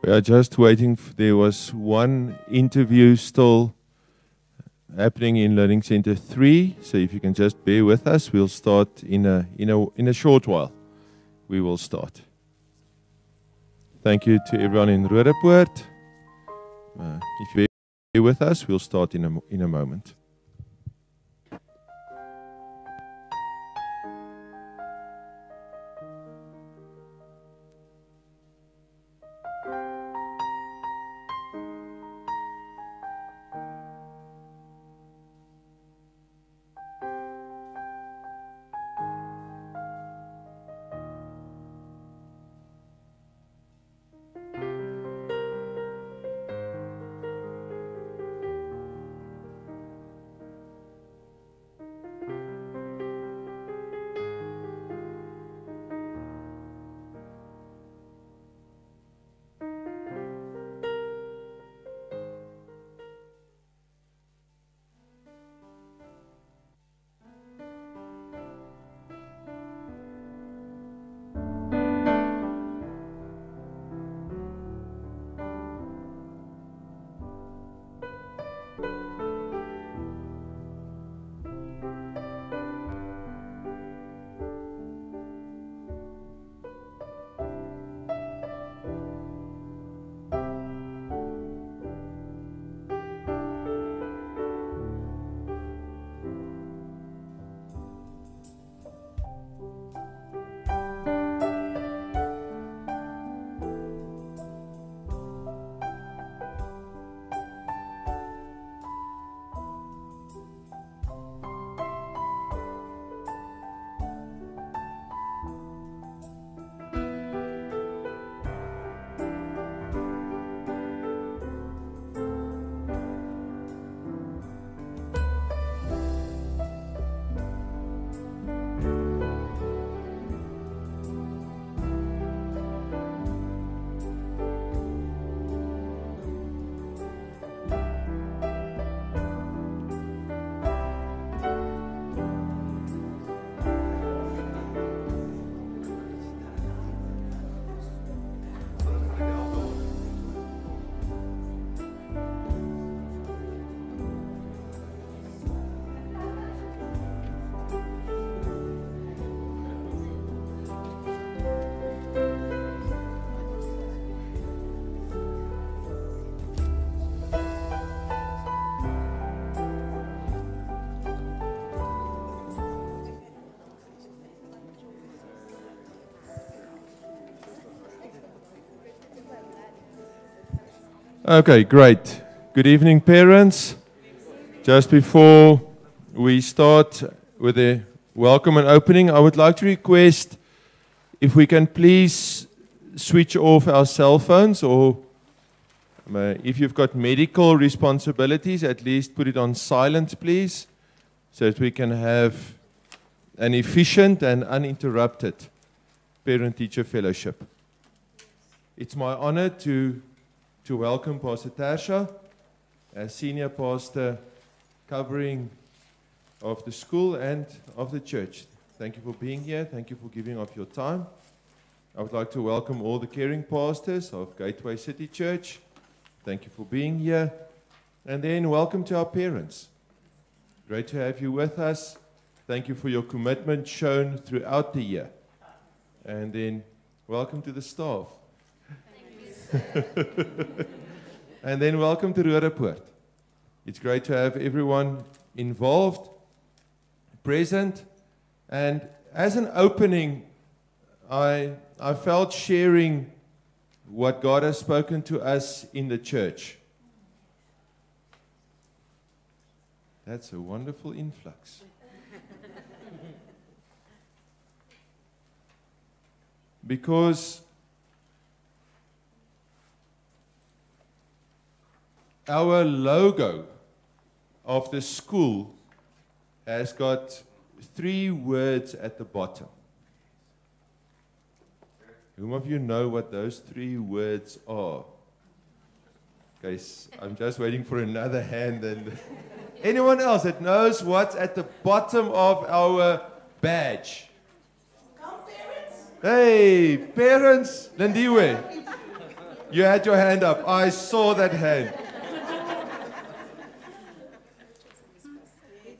We are just waiting. There was one interview still happening in Learning Center 3. So if you can just bear with us, we'll start in a short while. We will start. Thank you to everyone in Roodepoort. If you bear with us, we'll start in a moment. Okay, great. Good evening, parents. Just before we start with the welcome and opening, I would like to request if we can please switch off our cell phones, or if you've got medical responsibilities, at least put it on silent, please, so that we can have an efficient and uninterrupted parent-teacher fellowship. It's my honor to welcome Pastor Tasha as senior pastor covering of the school and of the church. Thank you for being here. Thank you for giving up your time. I would like to welcome all the caring pastors of Gateway City Church. Thank you for being here. And then welcome to our parents. Great to have you with us. Thank you for your commitment shown throughout the year. And then welcome to the staff. And then welcome to Roodepoort. It's great to have everyone involved, present, and as an opening, I felt sharing what God has spoken to us in the church. That's a wonderful influx. Because our logo of the school has got 3 words at the bottom. Whom of you know what those 3 words are? Okay, I'm just waiting for another hand. And anyone else that knows what's at the bottom of our badge? Come, parents. Hey, parents, Lindiwe. You had your hand up. I saw that hand.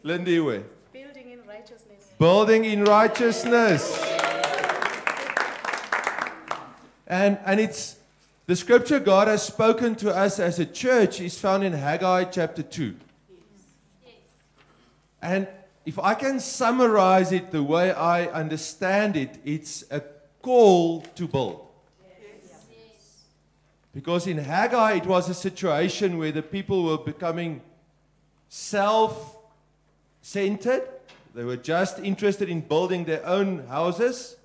Lindy, where? Building in righteousness. Building in righteousness. And it's the scripture God has spoken to us as a church is found in Haggai chapter 2. And if I can summarize it the way I understand it, it's a call to build. Because in Haggai it was a situation where the people were becoming self-centered. They were just interested in building their own houses.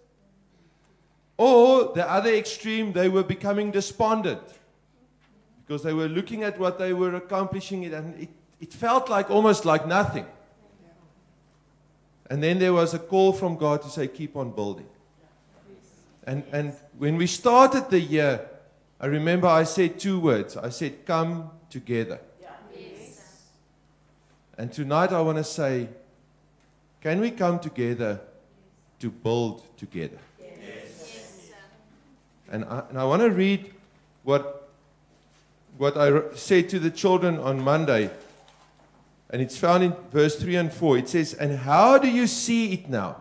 Or the other extreme, they were becoming despondent. Because they were looking at what they were accomplishing and it felt like almost like nothing. And then there was a call from God to say, keep on building. And when we started the year, I remember I said 2 words. I said, come together. Yes. And tonight I want to say, can we come together to build together? Yes. And I want to read what I said to the children on Monday. And it's found in verse 3 and 4. It says, and how do you see it now?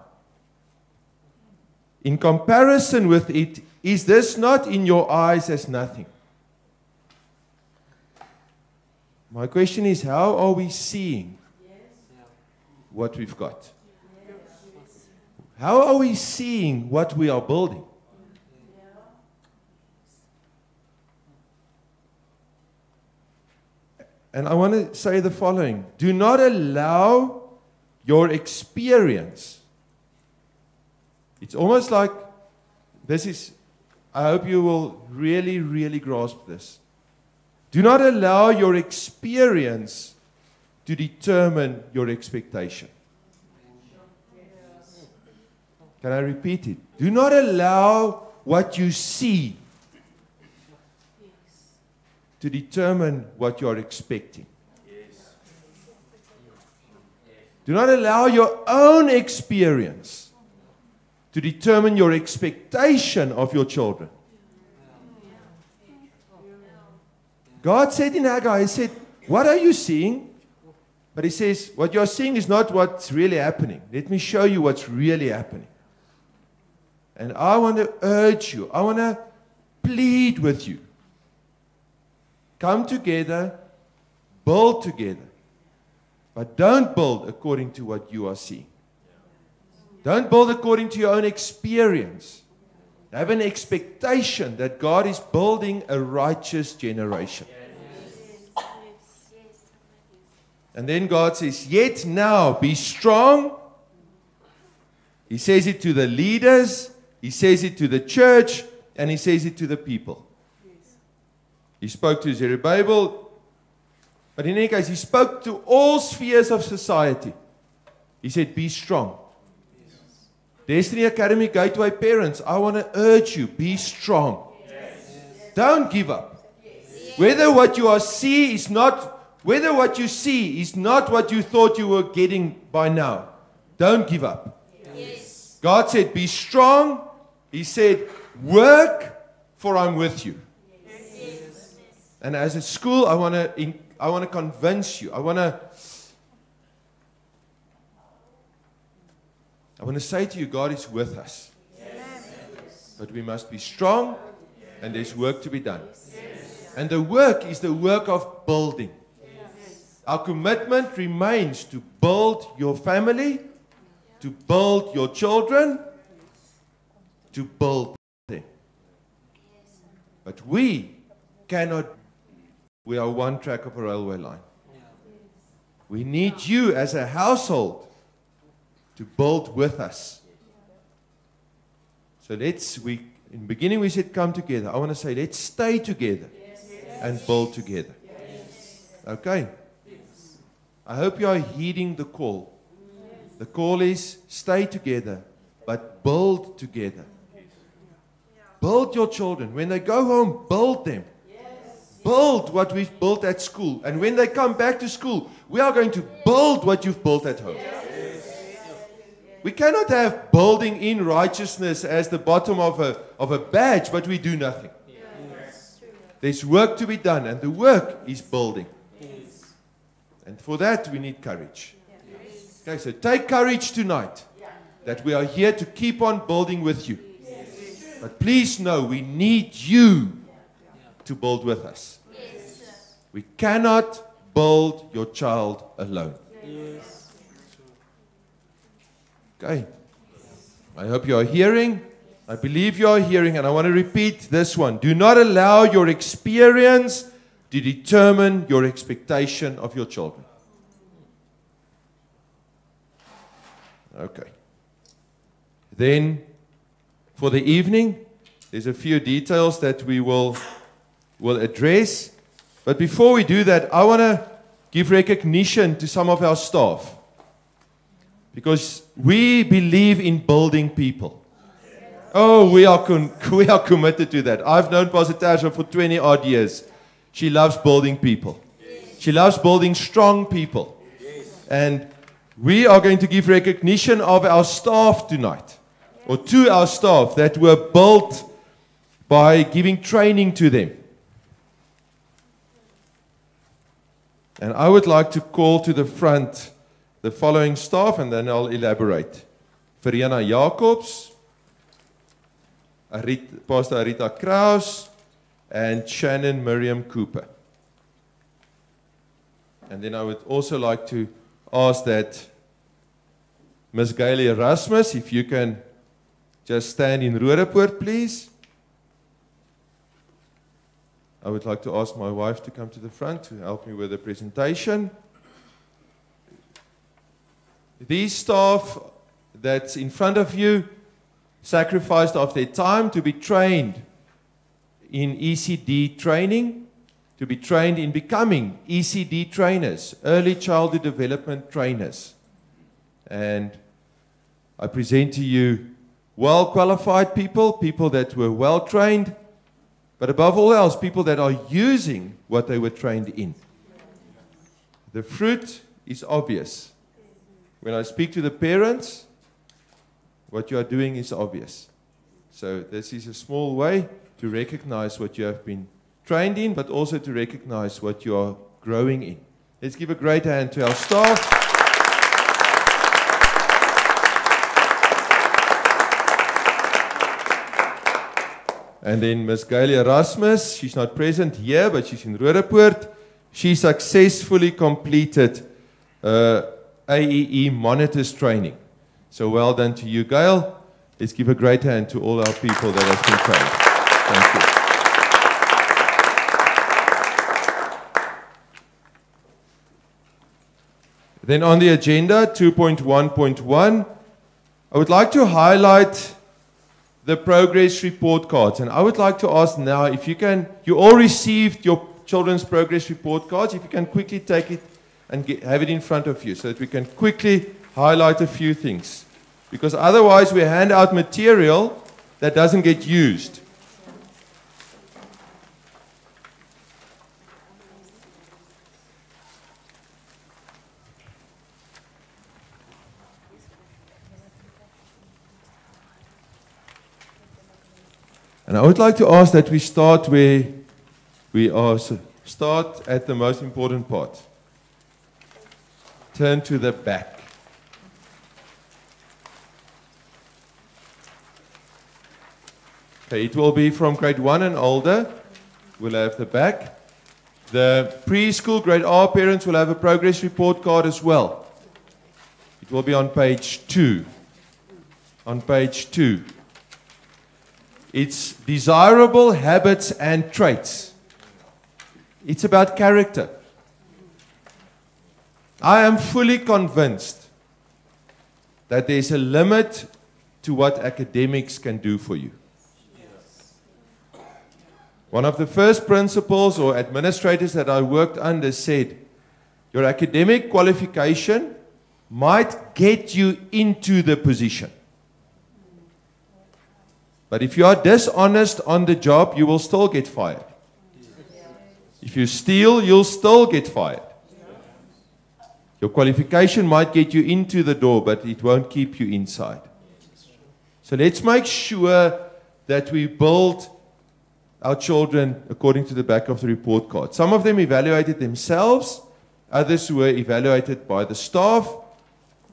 In comparison with it, is this not in your eyes as nothing? My question is, how are we seeing what we've got? How are we seeing what we are building? And I want to say the following. Do not allow your experience. It's almost like this is, I hope you will really, really grasp this. Do not allow your experience to determine your expectation. Can I repeat it? Do not allow what you see to determine what you are expecting. Do not allow your own experience to determine your expectation of your children. God said in Haggai, He said, what are you seeing? But He says, what you're seeing is not what's really happening. Let me show you what's really happening. And I want to urge you, I want to plead with you. Come together, build together. But don't build according to what you are seeing. Don't build according to your own experience. Have an expectation that God is building a righteous generation. And then God says, yet now be strong. He says it to the leaders, He says it to the church, and He says it to the people. He spoke to Zerubbabel, but in any case, He spoke to all spheres of society. He said, be strong. Destiny Academy Gateway parents, I want to urge you, be strong. Yes. Don't give up. Yes. Whether what you see is not what you thought you were getting by now, don't give up. Yes. God said, be strong. He said, work, for I'm with you. Yes. And as a school, I want to convince you. I want to say to you, God is with us. Yes. But we must be strong, and there's work to be done. Yes. And the work is the work of building. Yes. Our commitment remains to build your family, to build your children, to build them. But we cannot, we are one track of a railway line. We need you as a household to build with us. So in the beginning we said come together. I want to say let's stay together and build together. Okay? I hope you are heeding the call. The call is stay together, but build together. Build your children. When they go home, build them. Build what we've built at school. And when they come back to school, we are going to build what you've built at home. We cannot have building in righteousness as the bottom of a badge, but we do nothing. There's work to be done, and the work is building. And for that, we need courage. Okay, so take courage tonight that we are here to keep on building with you. But please know, we need you to build with us. We cannot build your child alone. Okay. I hope you are hearing. I believe you are hearing, and I want to repeat this one. Do not allow your experience to determine your expectation of your children. Okay. Then, for the evening, there's a few details that we will address. But before we do that, I want to give recognition to some of our staff. Because we believe in building people. Oh, we are committed to that. I've known Pastor Tasha for 20 odd years. She loves building people. She loves building strong people. And we are going to give recognition of our staff tonight. Or to our staff that were built by giving training to them. And I would like to call to the front the following staff, and then I'll elaborate. Verena Jacobs, Pastor Arita Kraus, and Shannon Miriam Cooper. And then I would also like to ask that Ms. Gayle Erasmus, if you can just stand in Roodepoort, please. I would like to ask my wife to come to the front to help me with the presentation. These staff that's in front of you sacrificed of their time to be trained in ECD training, to be trained in becoming ECD trainers, early childhood development trainers. And I present to you well-qualified people, people that were well-trained, but above all else, people that are using what they were trained in. The fruit is obvious. When I speak to the parents, what you are doing is obvious. So this is a small way to recognize what you have been trained in, but also to recognize what you are growing in. Let's give a great hand to our staff. And then Ms. Gayle Erasmus, she's not present here, but she's in Roodepoort. She successfully completed AEE monitors training. So well done to you, Gail. Let's give a great hand to all our people that have been trained. Thank you. Then on the agenda, 2.1.1, I would like to highlight the progress report cards. And I would like to ask now if you can, you all received your children's progress report cards, if you can quickly take it and have it in front of you so that we can quickly highlight a few things. Because otherwise we hand out material that doesn't get used. And I would like to ask that we start where we are, start at the most important part. Turn to the back. Okay, it will be from grade 1 and older. We'll have the back. The preschool grade R parents will have a progress report card as well. It will be on page 2. On page 2. It's desirable habits and traits. It's about character. I am fully convinced that there's a limit to what academics can do for you. One of the first principals or administrators that I worked under said, your academic qualification might get you into the position. But if you are dishonest on the job, you will still get fired. If you steal, you'll still get fired. Your qualification might get you into the door, but it won't keep you inside. So let's make sure that we build our children according to the back of the report card. Some of them evaluated themselves, others were evaluated by the staff,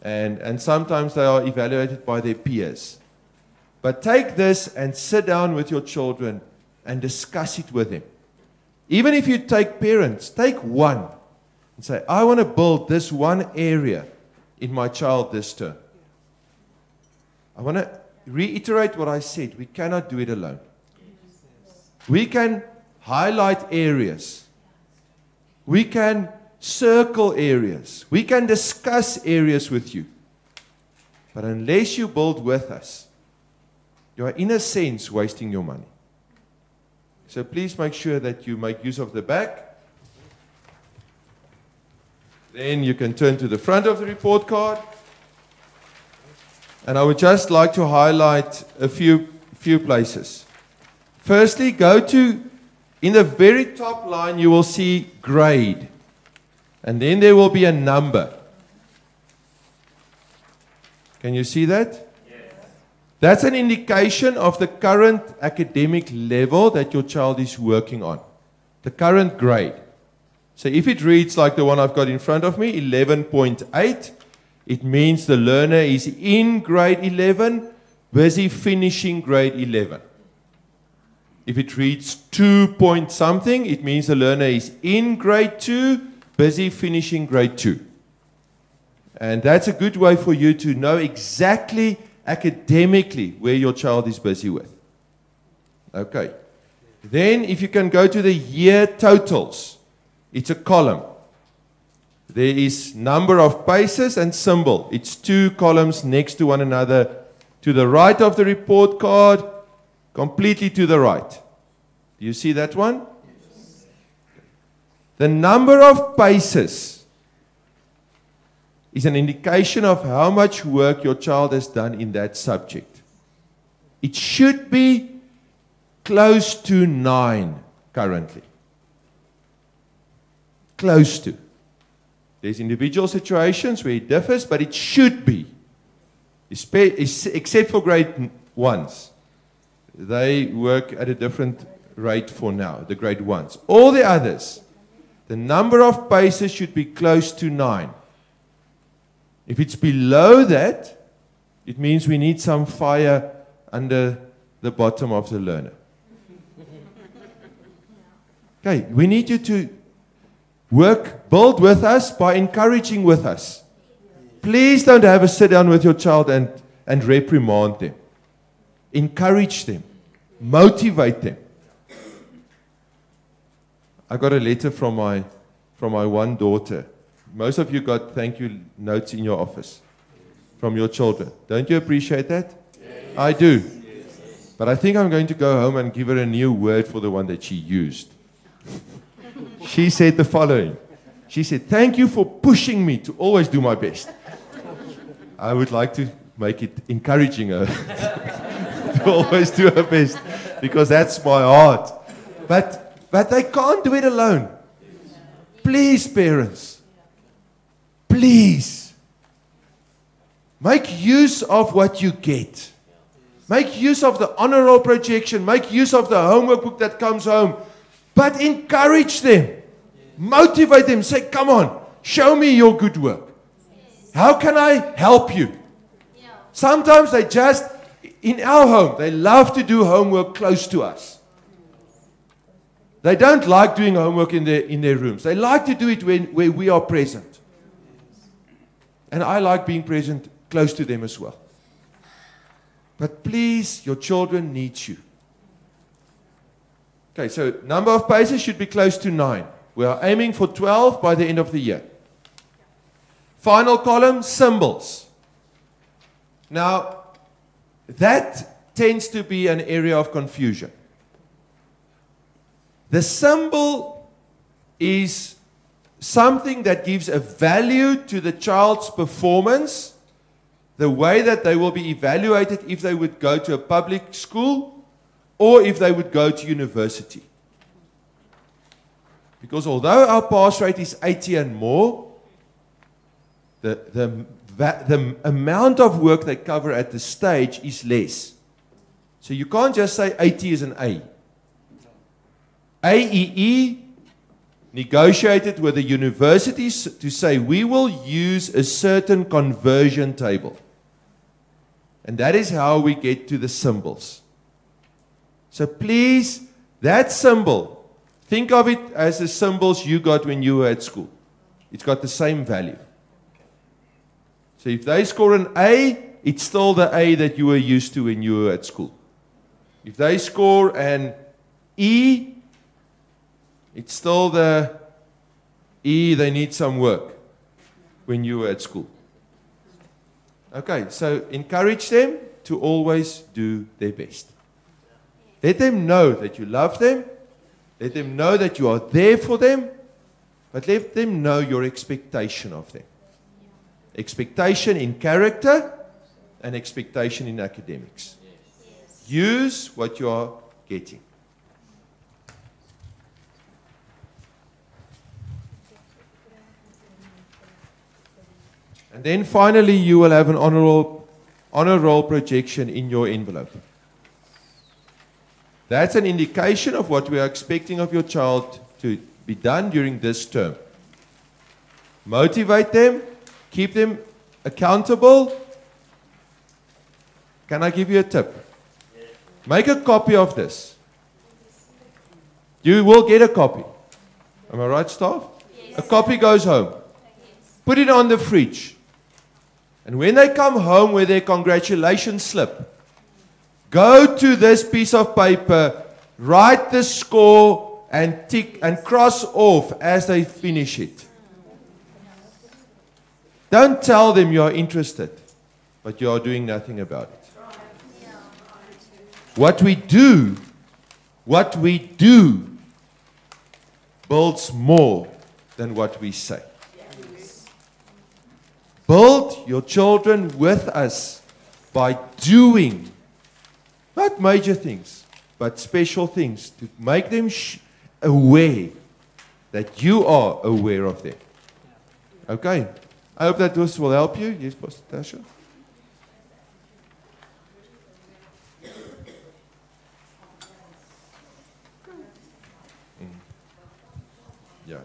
and sometimes they are evaluated by their peers. But take this and sit down with your children and discuss it with them. Even if you take parents, take one and say, I want to build this one area in my child this term. I want to reiterate what I said. We cannot do it alone. We can highlight areas. We can circle areas. We can discuss areas with you. But unless you build with us, you are in a sense wasting your money. So please make sure that you make use of the back. Then you can turn to the front of the report card. And I would just like to highlight a few places. Firstly, go to, in the very top line, you will see grade. And then there will be a number. Can you see that? Yes. That's an indication of the current academic level that your child is working on. The current grade. So if it reads like the one I've got in front of me, 11.8, it means the learner is in grade 11, busy finishing grade 11. If it reads 2 point something, it means the learner is in grade 2, busy finishing grade 2. And that's a good way for you to know exactly academically where your child is busy with. Okay. Then if you can go to the year totals, it's a column. There is number of paces and symbol. It's 2 columns next to one another. To the right of the report card, completely to the right. Do you see that one? Yes. The number of paces is an indication of how much work your child has done in that subject. It should be close to 9 currently. Close to. There's individual situations where it differs, but it should be. Except for grade 1s. They work at a different rate for now, the grade 1s. All the others, the number of paces should be close to 9. If it's below that, it means we need some fire under the bottom of the learner. Okay, we need you to build with us by encouraging with us. Please don't have a sit down with your child and reprimand them. Encourage them. Motivate them. I got a letter from my one daughter. Most of you got thank you notes in your office from your children. Don't you appreciate that? Yes. I do. Yes. But I think I'm going to go home and give her a new word for the one that she used. She said the following. She said, thank you for pushing me to always do my best. I would like to make it encouraging her to always do her best, because that's my heart. But they can't do it alone. Please, parents. Please. Make use of what you get. Make use of the honor roll projection. Make use of the homework book that comes home. But encourage them. Motivate them. Say, come on, show me your good work. How can I help you? Sometimes they just, in our home, they love to do homework close to us. They don't like doing homework in their rooms. They like to do it where we are present. And I like being present close to them as well. But please, your children need you. Okay, so number of paces should be close to 9. We are aiming for 12 by the end of the year. Final column, symbols. Now, that tends to be an area of confusion. The symbol is something that gives a value to the child's performance, the way that they will be evaluated if they would go to a public school or if they would go to university. Because although our pass rate is 80 and more, the amount of work they cover at the stage is less. So you can't just say 80 is an A. AEE negotiated with the universities to say we will use a certain conversion table. And that is how we get to the symbols. So please, that symbol, think of it as the symbols you got when you were at school. It's got the same value. So if they score an A, it's still the A that you were used to when you were at school. If they score an E, it's still the E, they need some work when you were at school. Okay, so encourage them to always do their best. Let them know that you love them. Let them know that you are there for them. But let them know your expectation of them. Expectation in character and expectation in academics. Use what you are getting. And then finally, you will have an honor roll projection in your envelope. That's an indication of what we are expecting of your child to be done during this term. Motivate them, keep them accountable. Can I give you a tip? Make a copy of this. You will get a copy. Am I right, staff? Yes. A copy goes home. Yes. Put it on the fridge. And when they come home with their congratulations slip, go to this piece of paper, write the score, and tick and cross off as they finish it. Don't tell them you are interested, but you are doing nothing about it. What we do builds more than what we say. Build your children with us by doing, not major things, but special things to make them aware that you are aware of them. Okay? I hope that this will help you. Yes, Pastor Tasha? Yeah.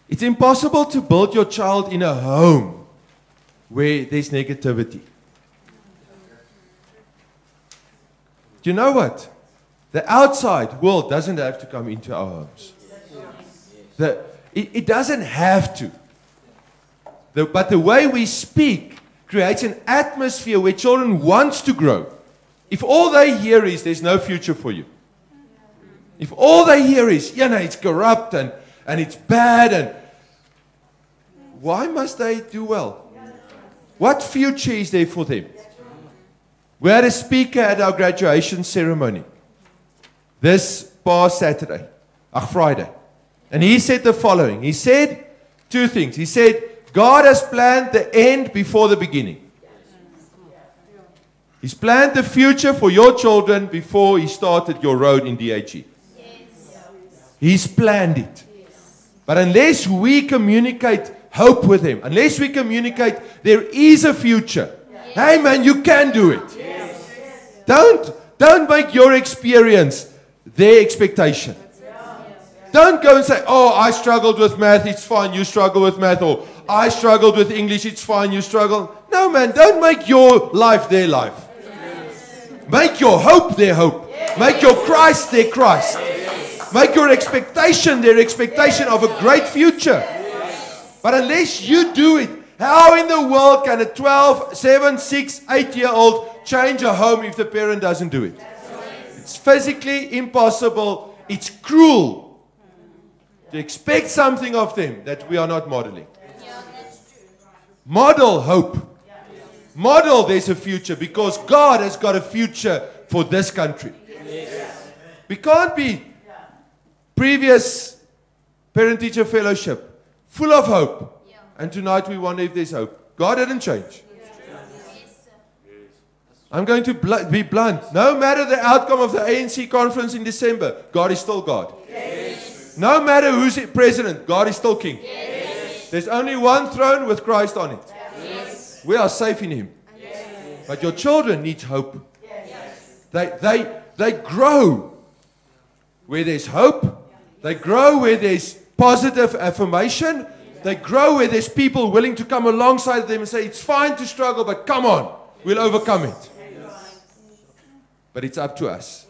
It's impossible to build your child in a home where there's negativity. Do you know what? The outside world doesn't have to come into our homes. It doesn't have to. But the way we speak creates an atmosphere where children want to grow. If all they hear is, there's no future for you. If all they hear is, it's corrupt and it's bad, and why must they do well? What future is there for them? We had a speaker at our graduation ceremony this past Friday. And he said the following. He said two things. He said, God has planned the end before the beginning. He's planned the future for your children before he started your road in DHE. He's planned it. But unless we communicate hope with them, unless we communicate there is a future, hey man, you can do it. Don't make your experience their expectation. Don't go and say, oh, I struggled with math, it's fine, you struggle with math. Or I struggled with English, it's fine, you struggle. No, man, don't make your life their life. Make your hope their hope. Make your Christ their Christ. Make your expectation their expectation of a great future. But unless you do it, how in the world can a 12, 7, 6, 8-year-old change a home if the parent doesn't do it? It's physically impossible. It's cruel to expect something of them that we are not modeling. Model hope. Model there's a future, because God has got a future for this country. We can't be previous parent-teacher fellowship full of hope, and tonight we wonder if there's hope. God didn't change. I'm going to be blunt. No matter the outcome of the ANC conference in December, God is still God. No matter who's president, God is still king. There's only one throne with Christ on it. We are safe in him. But your children need hope. They grow where there's hope. They grow where there's positive affirmation. They grow where there's people willing to come alongside them and say, it's fine to struggle, but come on, we'll overcome it. But it's up to us.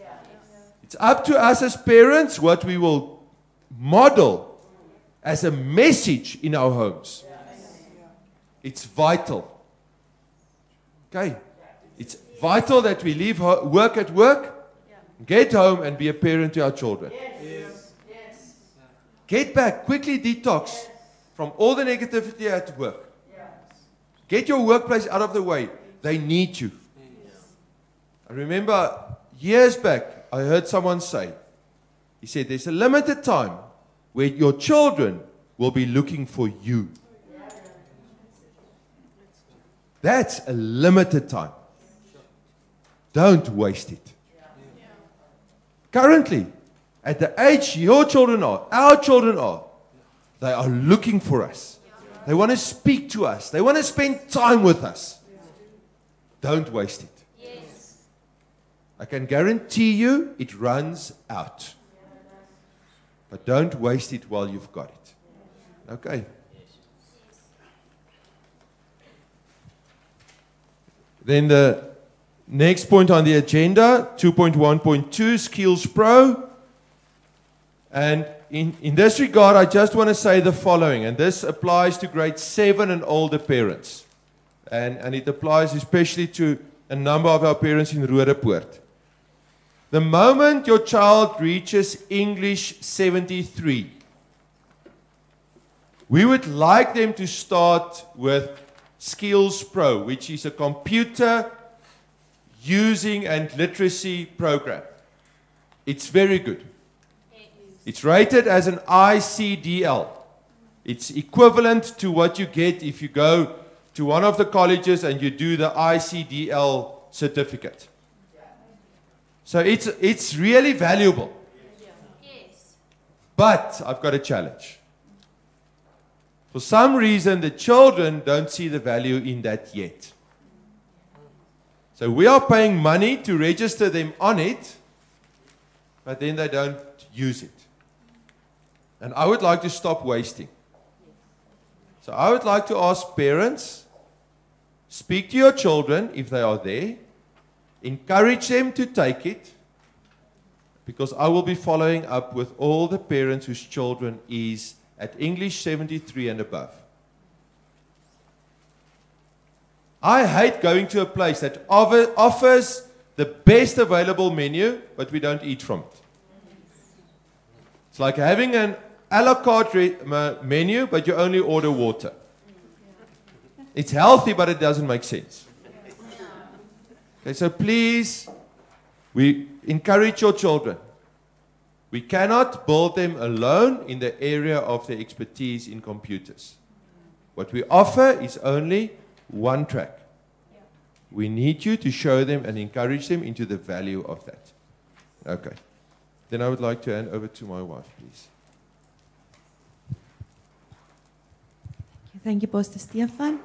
It's up to us as parents what we will model as a message in our homes. It's vital. Okay? It's vital that we leave work at work, get home and be a parent to our children. Get back, quickly detox from all the negativity at work. Get your workplace out of the way. They need you. I remember years back, I heard someone say, he said, there's a limited time where your children will be looking for you. That's a limited time. Don't waste it. Currently, at the age your children are, our children are, they are looking for us. They want to speak to us. They want to spend time with us. Don't waste it. I can guarantee you it runs out. But don't waste it while you've got it. Okay. Then the next point on the agenda, 2.1.2, Skills Pro. And in this regard, I just want to say the following, and this applies to grade 7 and older parents. And it applies especially to a number of our parents in Roodepoort. The moment your child reaches English 73, we would like them to start with Skills Pro, which is a computer using and literacy program. It's very good. It's rated as an ICDL. It's equivalent to what you get if you go to one of the colleges and you do the ICDL certificate. So it's really valuable. But I've got a challenge. For some reason, the children don't see the value in that yet. So we are paying money to register them on it, but then they don't use it. And I would like to stop wasting. So I would like to ask parents, speak to your children if they are there. Encourage them to take it, because I will be following up with all the parents whose children is at English 73 and above. I hate going to a place that offers the best available menu, but we don't eat from it. It's like having an a la carte menu, but you only order water. It's healthy, but it doesn't make sense. Okay, so please, we encourage your children. We cannot build them alone in the area of their expertise in computers. What we offer is only one track. We need you to show them and encourage them into the value of that. Okay. Then I would like to hand over to my wife, please. Thank you, Pastor Stefan.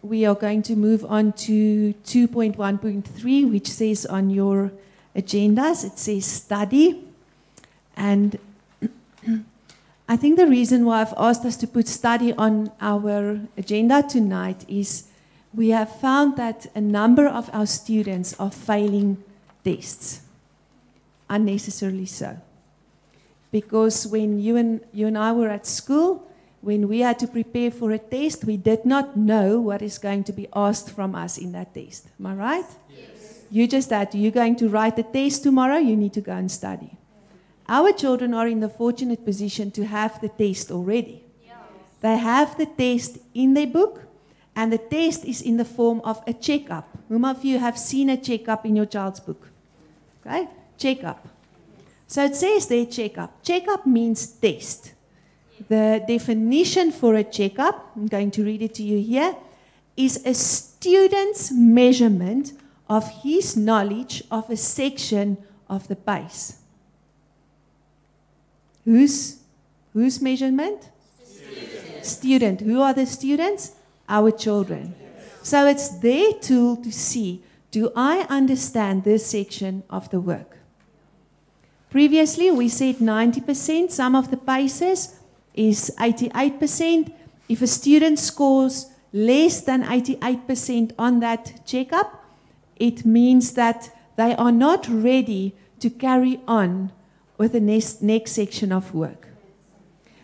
We are going to move on to 2.1.3, which says on your agendas, it says study. And I think the reason why I've asked us to put study on our agenda tonight is we have found that a number of our students are failing tests, unnecessarily so. Because when you and I were at school, when we had to prepare for a test, we did not know what is going to be asked from us in that test. Am I right? Yes. You just had, you're going to write a test tomorrow, you need to go and study. Our children are in the fortunate position to have the test already. Yes. They have the test in their book, and the test is in the form of a checkup. Whom of you have seen a checkup in your child's book? Okay? Checkup. So it says there, checkup. Checkup means test. The definition for a checkup, I'm going to read it to you here, is a student's measurement of his knowledge of a section of the pace. Whose measurement? Student. Who are the students? Our children. So it's their tool to see, do I understand this section of the work? Previously, we said 90%. Some of the PACEs is 88%. If a student scores less than 88% on that checkup, it means that they are not ready to carry on with the next section of work.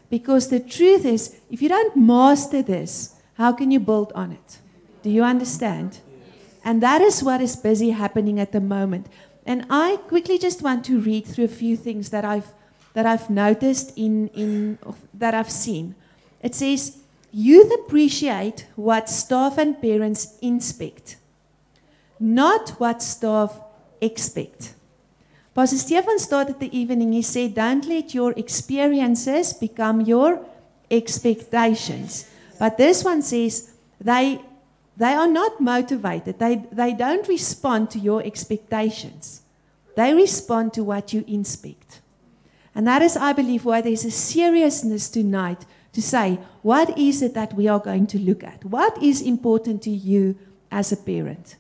Because the truth is, if you don't master this, how can you build on it? Do you understand? And that is what is busy happening at the moment. And I quickly just want to read through a few things that I've noticed that I've seen. It says, youth appreciate what staff and parents inspect, not what staff expect. Pastor Stefan started the evening, he said, don't let your experiences become your expectations. But this one says, they are not motivated. They don't respond to your expectations. They respond to what you inspect. And that is, I believe, why there's a seriousness tonight to say, what is it that we are going to look at? What is important to you as a parent?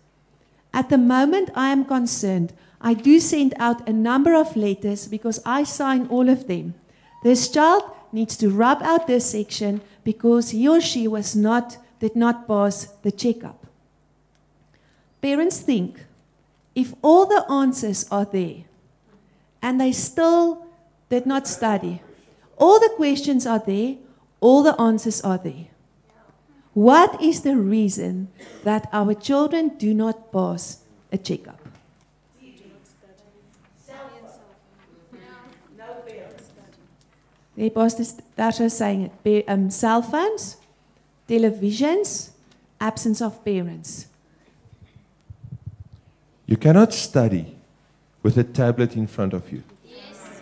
At the moment, I am concerned. I do send out a number of letters because I sign all of them. This child needs to rub out this section because he or she did not pass the checkup. Parents think if all the answers are there and they still did not study, all the questions are there, all the answers are there. What is the reason that our children do not pass a checkup? There, Pastor Tasha saying it. Cell phones, televisions, absence of parents. You cannot study with a tablet in front of you. Yes.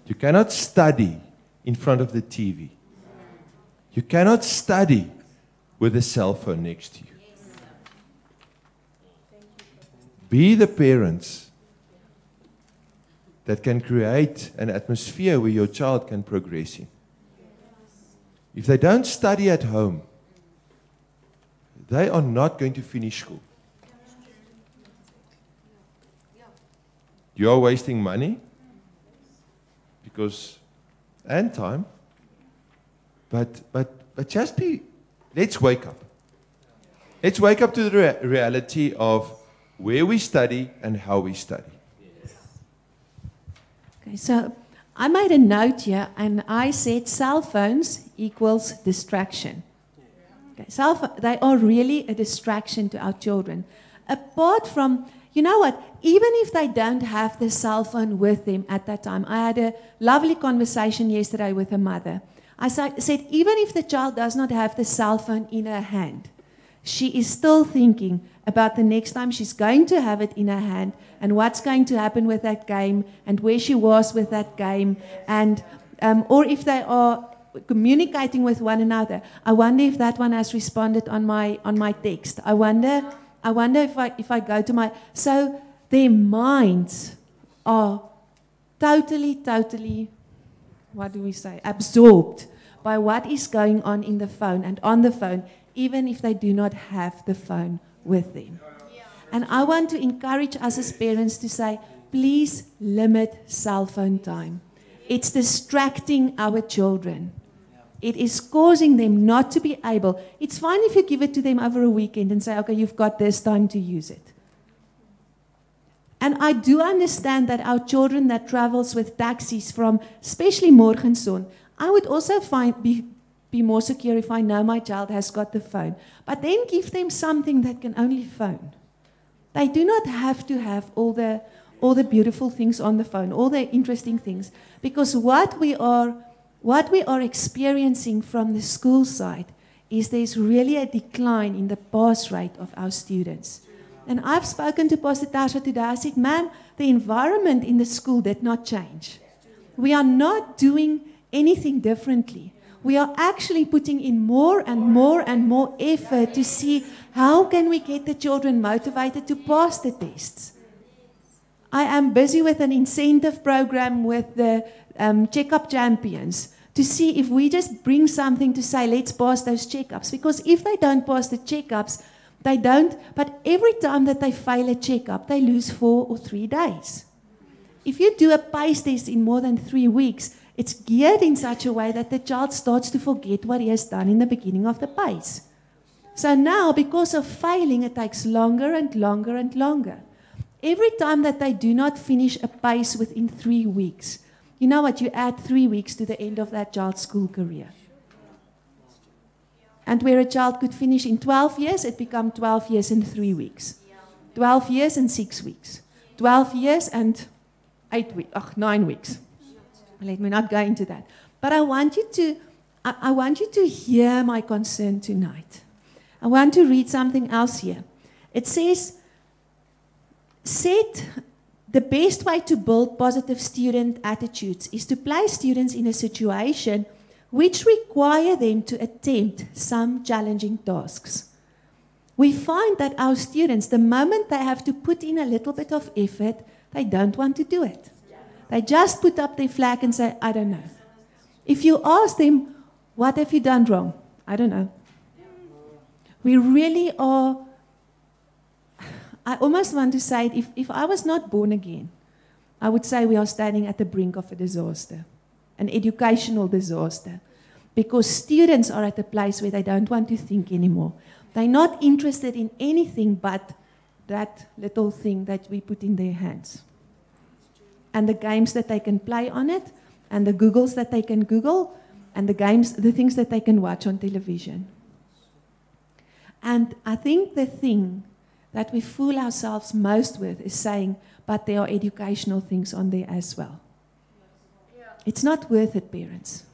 You cannot study in front of the TV. You cannot study with a cell phone next to you. Be the parents that can create an atmosphere where your child can progress in. If they don't study at home, they are not going to finish school. You are wasting money and time, but just let's wake up. Let's wake up to the reality of where we study and how we study. Okay, so I made a note here and I said cell phones equals distraction. Okay, they are really a distraction to our children. Apart from, you know what, even if they don't have the cell phone with them at that time, I had a lovely conversation yesterday with a mother. I said, even if the child does not have the cell phone in her hand, she is still thinking about the next time she's going to have it in her hand and what's going to happen with that game and where she was with that game, and or if they are communicating with one another. I wonder if that one has responded on my text. I wonder if I go to my... So their minds are totally, what do we say, absorbed by what is going on in the phone and on the phone, even if they do not have the phone with them. And I want to encourage us as parents to say, please limit cell phone time. It's distracting our children. It is causing them not to be able. It's fine if you give it to them over a weekend and say, okay, you've got this time to use it. And I do understand that our children that travels with taxis from, especially Morgenson, I would also be more secure if I know my child has got the phone. But then give them something that can only phone. They do not have to have all the beautiful things on the phone, all the interesting things, because what we are experiencing from the school side is there's really a decline in the pass rate of our students. And I've spoken to Pastor Tasha today. I said, ma'am, the environment in the school did not change. We are not doing anything differently. We are actually putting in more and more effort to see how can we get the children motivated to pass the tests. I am busy with an incentive program with the checkup champions to see if we just bring something to say, let's pass those checkups. Because if they don't pass the checkups, they don't. But every time that they fail a checkup, they lose 4 or 3 days. if you do a PACE test in more than 3 weeks, it's geared in such a way that the child starts to forget what he has done in the beginning of the PACE. So now, because of failing, it takes longer and longer and longer. Every time that they do not finish a PACE within 3 weeks, you know what? You add 3 weeks to the end of that child's school career. And where a child could finish in 12 years, it becomes 12 years and 3 weeks. 12 years and 6 weeks. 12 years and 9 weeks. Let me not go into that. But I want you to hear my concern tonight. I want to read something else here. It says, the best way to build positive student attitudes is to place students in a situation which require them to attempt some challenging tasks. We find that our students, the moment they have to put in a little bit of effort, they don't want to do it. They just put up their flag and say, I don't know. If you ask them, what have you done wrong? I don't know. We really are, I almost want to say, if I was not born again, I would say we are standing at the brink of a disaster, an educational disaster, because students are at a place where they don't want to think anymore. They're not interested in anything but that little thing that we put in their hands. And the games that they can play on it, and the Googles that they can Google, and the things that they can watch on television. And I think the thing that we fool ourselves most with is saying, but there are educational things on there as well. It's not worth it, parents.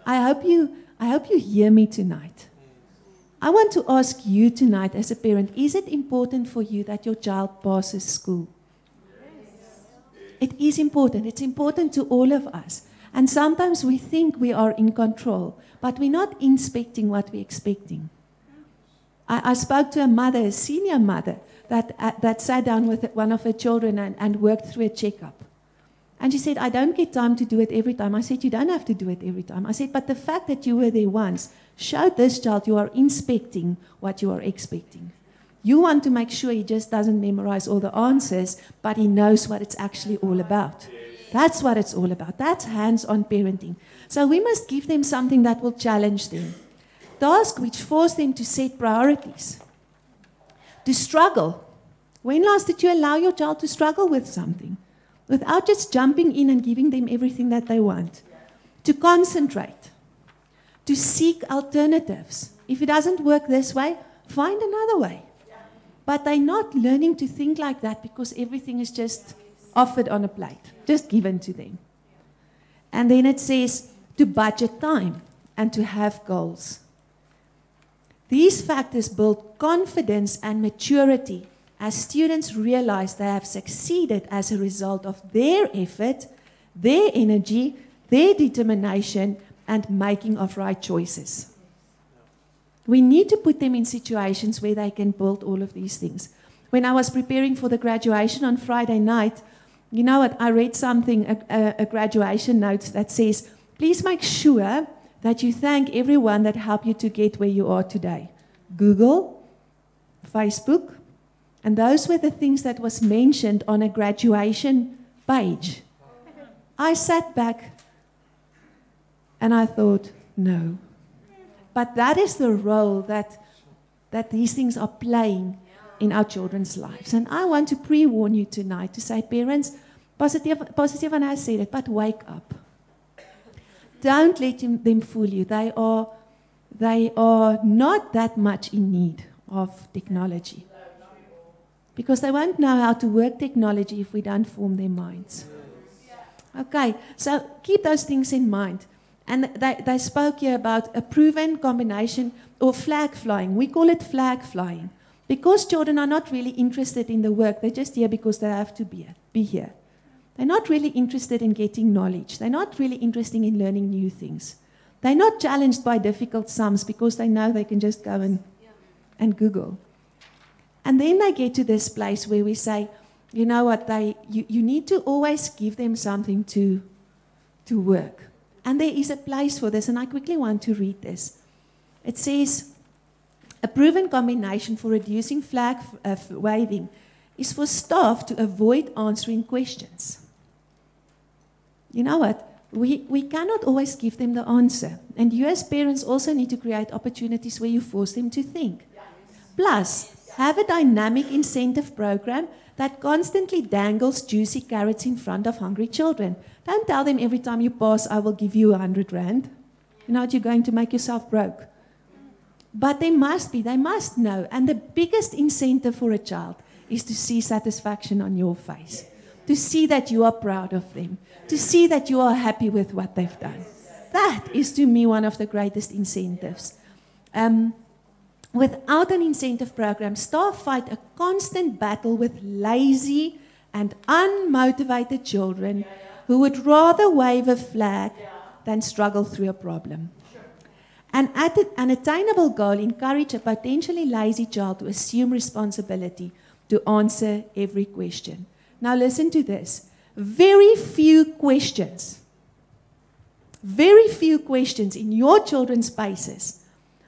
I hope you hear me tonight. I want to ask you tonight as a parent, is it important for you that your child passes school? It is important. It's important to all of us. And sometimes we think we are in control, but we're not inspecting what we're expecting. I spoke to a mother, a senior mother, that sat down with one of her children and worked through a checkup. And she said, I don't get time to do it every time. I said, you don't have to do it every time. I said, but the fact that you were there once showed this child you are inspecting what you are expecting. You want to make sure he just doesn't memorize all the answers, but he knows what it's actually all about. That's what it's all about. That's hands-on parenting. So we must give them something that will challenge them. Tasks which force them to set priorities. To struggle. When last did you allow your child to struggle with something? Without just jumping in and giving them everything that they want. To concentrate. To seek alternatives. If it doesn't work this way, find another way. But they're not learning to think like that because everything is just offered on a plate, just given to them. And then it says to budget time and to have goals. These factors build confidence and maturity as students realize they have succeeded as a result of their effort, their energy, their determination, and making of right choices. We need to put them in situations where they can build all of these things. When I was preparing for the graduation on Friday night, you know what, I read something, a graduation note that says, please make sure that you thank everyone that helped you to get where you are today. Google, Facebook, and those were the things that was mentioned on a graduation page. I sat back and I thought, no. But that is the role that these things are playing in our children's lives. And I want to pre-warn you tonight to say, parents, positive and I said it, but wake up. Don't let them fool you. They are not that much in need of technology. Because they won't know how to work technology if we don't form their minds. Okay, so keep those things in mind. And they spoke here about a proven combination or flag flying. We call it flag flying. Because children are not really interested in the work, they're just here because they have to be here. They're not really interested in getting knowledge. They're not really interested in learning new things. They're not challenged by difficult sums because they know they can just go and Google. And then they get to this place where we say, you know what, you need to always give them something to work. And there is a place for this, and I quickly want to read this. It says, a proven combination for reducing flag waving is for staff to avoid answering questions. you know what? We cannot always give them the answer. And you as parents also need to create opportunities where you force them to think. Plus, have a dynamic incentive program that constantly dangles juicy carrots in front of hungry children. Don't tell them every time you pass, I will give you 100 rand. You know what, you're going to make yourself broke. But they must know. And the biggest incentive for a child is to see satisfaction on your face, to see that you are proud of them, to see that you are happy with what they've done. That is, to me, one of the greatest incentives. Without an incentive program, staff fight a constant battle with lazy and unmotivated children who would rather wave a flag than struggle through a problem. An attainable goal encourages a potentially lazy child to assume responsibility to answer every question. Now listen to this. Very few questions in your children's spaces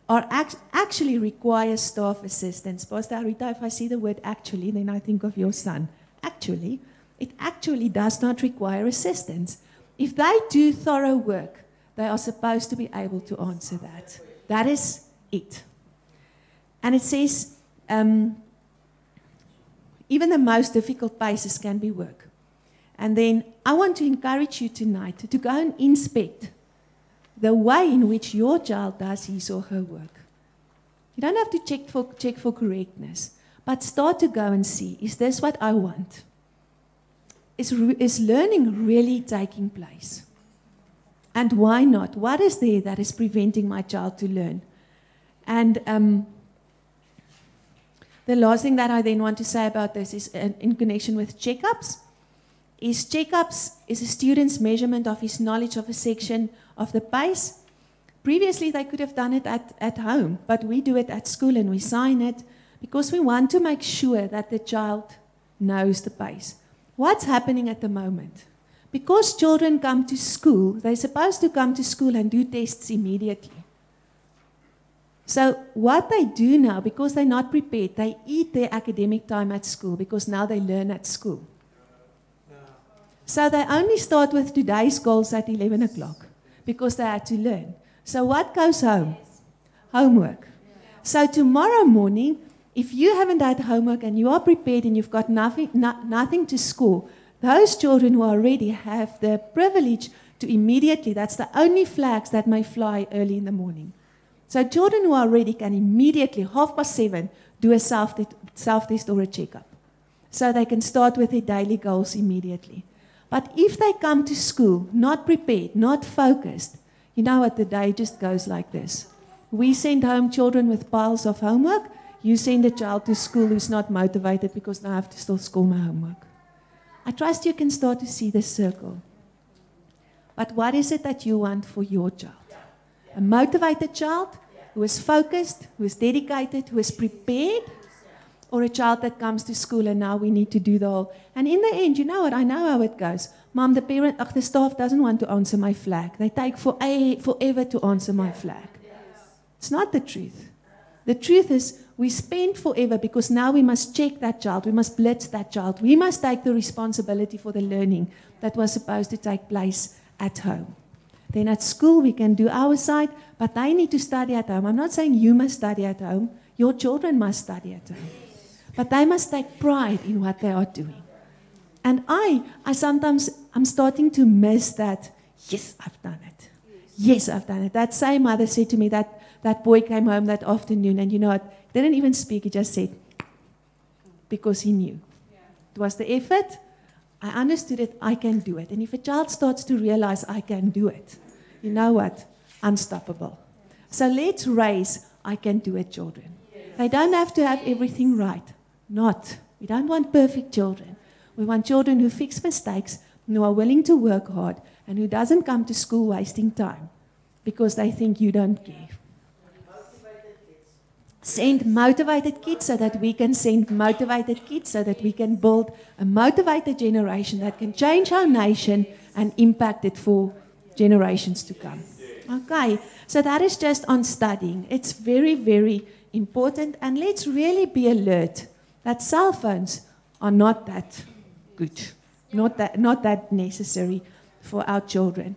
are actually require staff assistance. Pastor Arita, if I see the word actually, then I think of your son. Actually, it actually does not require assistance. If they do thorough work, they are supposed to be able to answer that. That is it. And it says, even the most difficult places can be work. And then I want to encourage you tonight to go and inspect the way in which your child does his or her work. You don't have to check for correctness, but start to go and see, is this what I want? Is learning really taking place? And why not? What is there that is preventing my child to learn? And the last thing that I then want to say about this is in connection with checkups. Checkups is a student's measurement of his knowledge of a section of the pace. Previously, they could have done it at home, but we do it at school and we sign it because we want to make sure that the child knows the pace. What's happening at the moment? Because children come to school, they're supposed to come to school and do tests immediately. So what they do now, because they're not prepared, they eat their academic time at school because now they learn at school. So they only start with today's goals at 11 o'clock because they had to learn. So what goes home? Homework. So tomorrow morning, if you haven't had homework and you are prepared and you've got nothing to score, those children who already have the privilege to immediately, that's the only flags that may fly early in the morning. So children who are ready can immediately, 7:30, do a self-test or a checkup. So they can start with their daily goals immediately. But if they come to school not prepared, not focused, you know what, the day just goes like this. We send home children with piles of homework. You send a child to school who's not motivated because now I have to still score my homework. I trust you can start to see this circle. But what is it that you want for your child? A motivated child who is focused, who is dedicated, who is prepared, or a child that comes to school and now we need to do the whole. And in the end, you know what? I know how it goes. Mom, the staff doesn't want to answer my flag. They take forever to answer my flag. It's not the truth. The truth is we spend forever because now we must check that child. We must blitz that child. We must take the responsibility for the learning that was supposed to take place at home. Then at school we can do our side, but they need to study at home. I'm not saying you must study at home. Your children must study at home. But they must take pride in what they are doing. And I'm starting to miss that, yes, I've done it. Yes, I've done it. That same mother said to me that boy came home that afternoon and you know what, he didn't even speak, he just said, because he knew. It was the effort, I understood it, I can do it. And if a child starts to realize I can do it, you know what, unstoppable. So let's raise I can do it children. They don't have to have everything right. Not. We don't want perfect children. We want children who fix mistakes, who are willing to work hard, and who doesn't come to school wasting time because they think you don't care. Send motivated kids so that we can send motivated kids so that we can build a motivated generation that can change our nation and impact it for generations to come. Okay, so that is just on studying. It's very, very important, and let's really be alert that cell phones are not that good, not that necessary. for our children.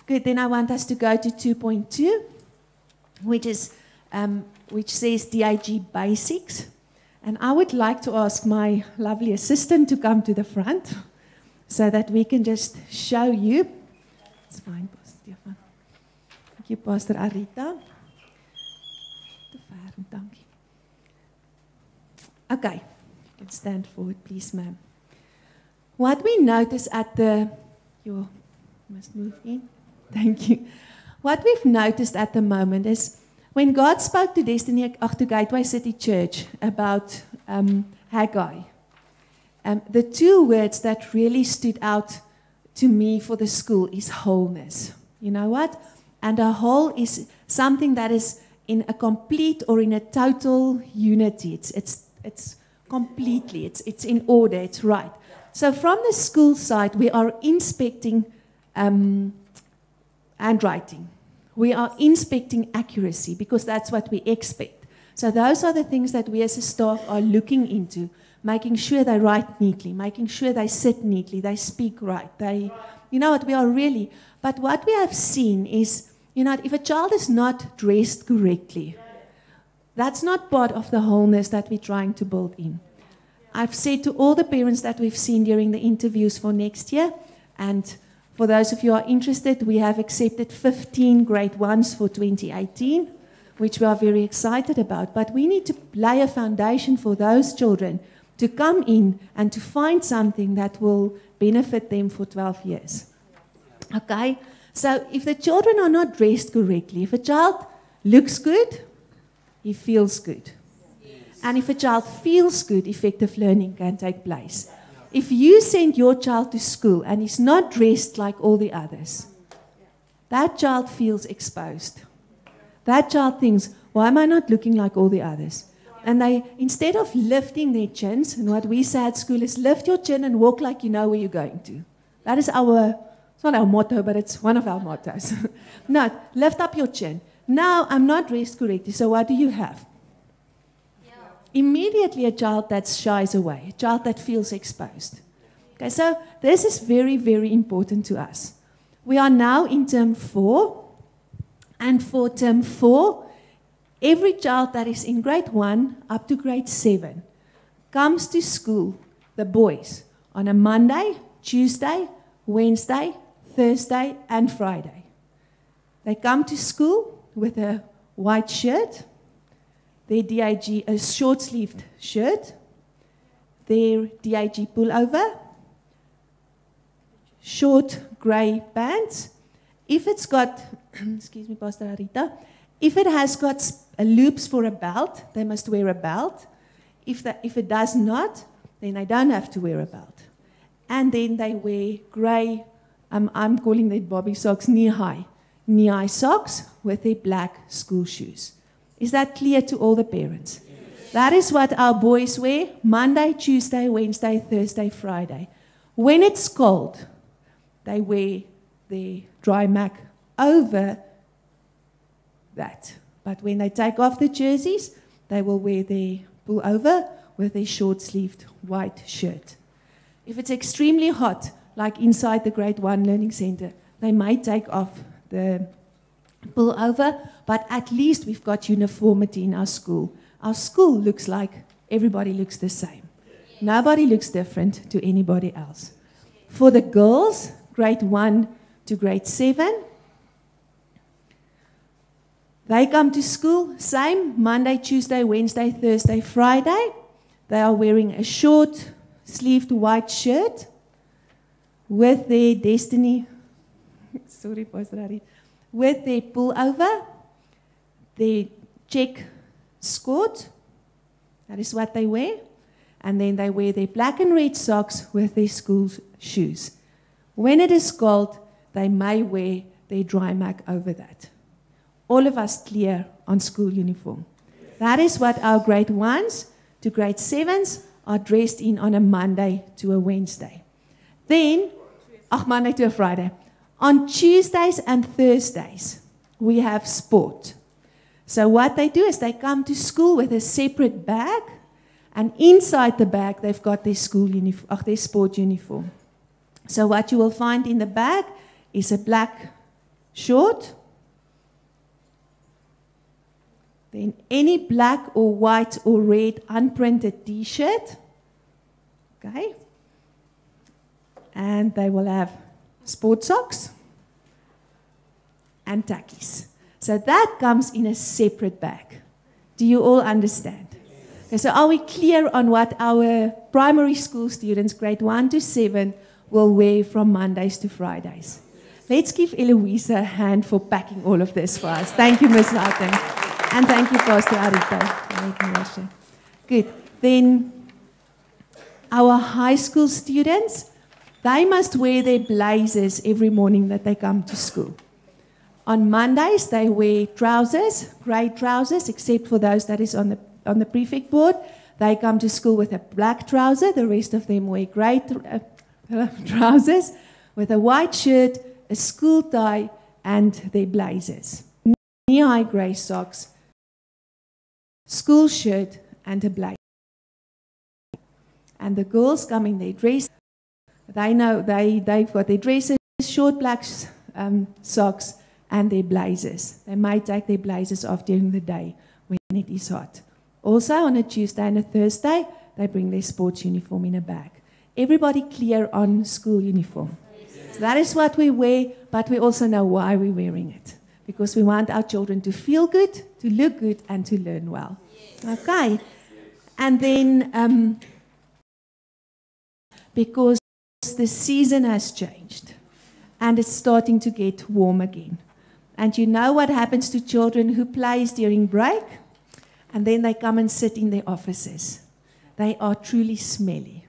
Good, then I want us to go to 2.2, which says DIG Basics. And I would like to ask my lovely assistant to come to the front so that we can just show you. It's fine, Pastor Stefan. Thank you, Pastor Arita. Thank you. Okay, you can stand forward, please, ma'am. What we notice at the... You must move in. Thank you. What we've noticed at the moment is when God spoke to to Gateway City Church about Haggai, the two words that really stood out to me for the school is wholeness. You know what? And a whole is something that is in a complete or in a total unity. It's completely, it's in order, it's right. So from the school side, we are inspecting handwriting. We are inspecting accuracy because that's what we expect. So those are the things that we as a staff are looking into, making sure they write neatly, making sure they sit neatly, they speak right. You know what, we are really... But what we have seen is, you know, if a child is not dressed correctly, that's not part of the wholeness that we're trying to build in. I've said to all the parents that we've seen during the interviews for next year, and for those of you who are interested, we have accepted 15 grade 1s for 2018, which we are very excited about. But we need to lay a foundation for those children to come in and to find something that will benefit them for 12 years. Okay? So if the children are not dressed correctly, if a child looks good, he feels good. And if a child feels good, effective learning can take place. If you send your child to school and he's not dressed like all the others, that child feels exposed. That child thinks, why am I not looking like all the others? And they, instead of lifting their chins, and what we say at school is lift your chin and walk like you know where you're going to. That is it's not our motto, but it's one of our mottos. No, lift up your chin. Now, I'm not dressed correctly, so what do you have? Immediately a child that shies away, a child that feels exposed. Okay, so this is very, very important to us. We are now in term 4, and for term 4, every child that is in grade 1 up to grade 7 comes to school, the boys, on a Monday, Tuesday, Wednesday, Thursday, and Friday. They come to school with a white shirt, their DIG, a short-sleeved shirt, their DIG pullover, short grey pants. If it's got, excuse me, Pastor Arita, if it has got loops for a belt, they must wear a belt. If it does not, then they don't have to wear a belt. And then they wear grey, I'm calling them bobby socks, knee-high socks with their black school shoes. Is that clear to all the parents? Yes. That is what our boys wear Monday, Tuesday, Wednesday, Thursday, Friday. When it's cold, they wear their dry mac over that. But when they take off the jerseys, they will wear their pullover with a short-sleeved white shirt. If it's extremely hot, like inside the grade 1 learning center, they may take off the pullover, but at least we've got uniformity in our school. Our school looks like everybody looks the same. Nobody looks different to anybody else. For the girls, grade 1 to grade 7, they come to school, same, Monday, Tuesday, Wednesday, Thursday, Friday. They are wearing a short-sleeved white shirt with their Destiny, sorry, Pastor Ari, with their pullover, their check skirt, that is what they wear, and then they wear their black and red socks with their school shoes. When it is cold, they may wear their dry mac over that. All of us clear on school uniform. That is what our grade 1s to grade 7s are dressed in on a Monday to a Wednesday. Then, Monday to a Friday. On Tuesdays and Thursdays, we have sport. So what they do is they come to school with a separate bag, and inside the bag they've got their school uniform, their sport uniform. So what you will find in the bag is a black short. Then any black or white or red unprinted t-shirt. Okay. And they will have sport socks and tackies. So that comes in a separate bag. Do you all understand? Okay, so are we clear on what our primary school students, grade 1 to 7, will wear from Mondays to Fridays? Let's give Eloise a hand for packing all of this for us. Thank you, Ms. Martin. And thank you, Pastor Arita. Good. Then our high school students, they must wear their blazers every morning that they come to school. On Mondays, they wear trousers, grey trousers, except for those that is on the prefect board. They come to school with a black trouser. The rest of them wear grey trousers with a white shirt, a school tie, and their blazers. Knee-high grey socks, school shirt, and a blazer. And the girls come in their dress. They know they've got their dresses, short black socks, and their blazers. They might take their blazers off during the day when it is hot. Also, on a Tuesday and a Thursday, they bring their sports uniform in a bag. Everybody clear on school uniform? Yes. So that is what we wear, but we also know why we're wearing it. Because we want our children to feel good, to look good, and to learn well. Yes. Okay. And then, because the season has changed, and it's starting to get warm again. And you know what happens to children who plays during break? And then they come and sit in their offices. They are truly smelly.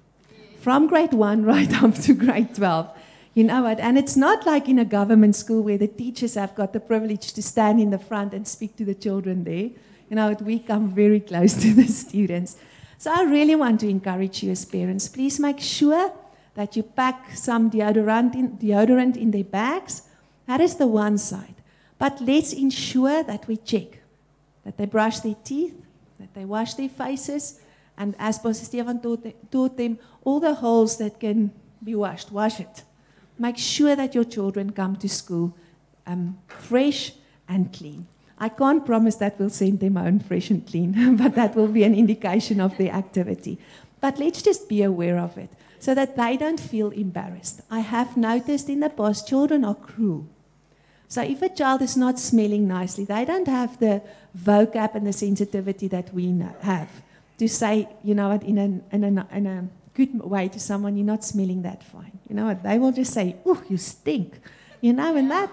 From grade 1 right up to grade 12. You know what? And it's not like in a government school where the teachers have got the privilege to stand in the front and speak to the children there. You know, we come very close to the students. So I really want to encourage you as parents. Please make sure that you pack some deodorant in their bags. That is the one side. But let's ensure that we check that they brush their teeth, that they wash their faces, and as Pastor Stefan taught them, all the holes that can be washed, wash it. Make sure that your children come to school fresh and clean. I can't promise that we'll send them home fresh and clean, but that will be an indication of their activity. But let's just be aware of it, so that they don't feel embarrassed. I have noticed in the past, children are cruel. So if a child is not smelling nicely, they don't have the vocab and the sensitivity that we have to say, you know what, in a good way to someone, you're not smelling that fine. You know what, they will just say, oh, you stink. You know, and that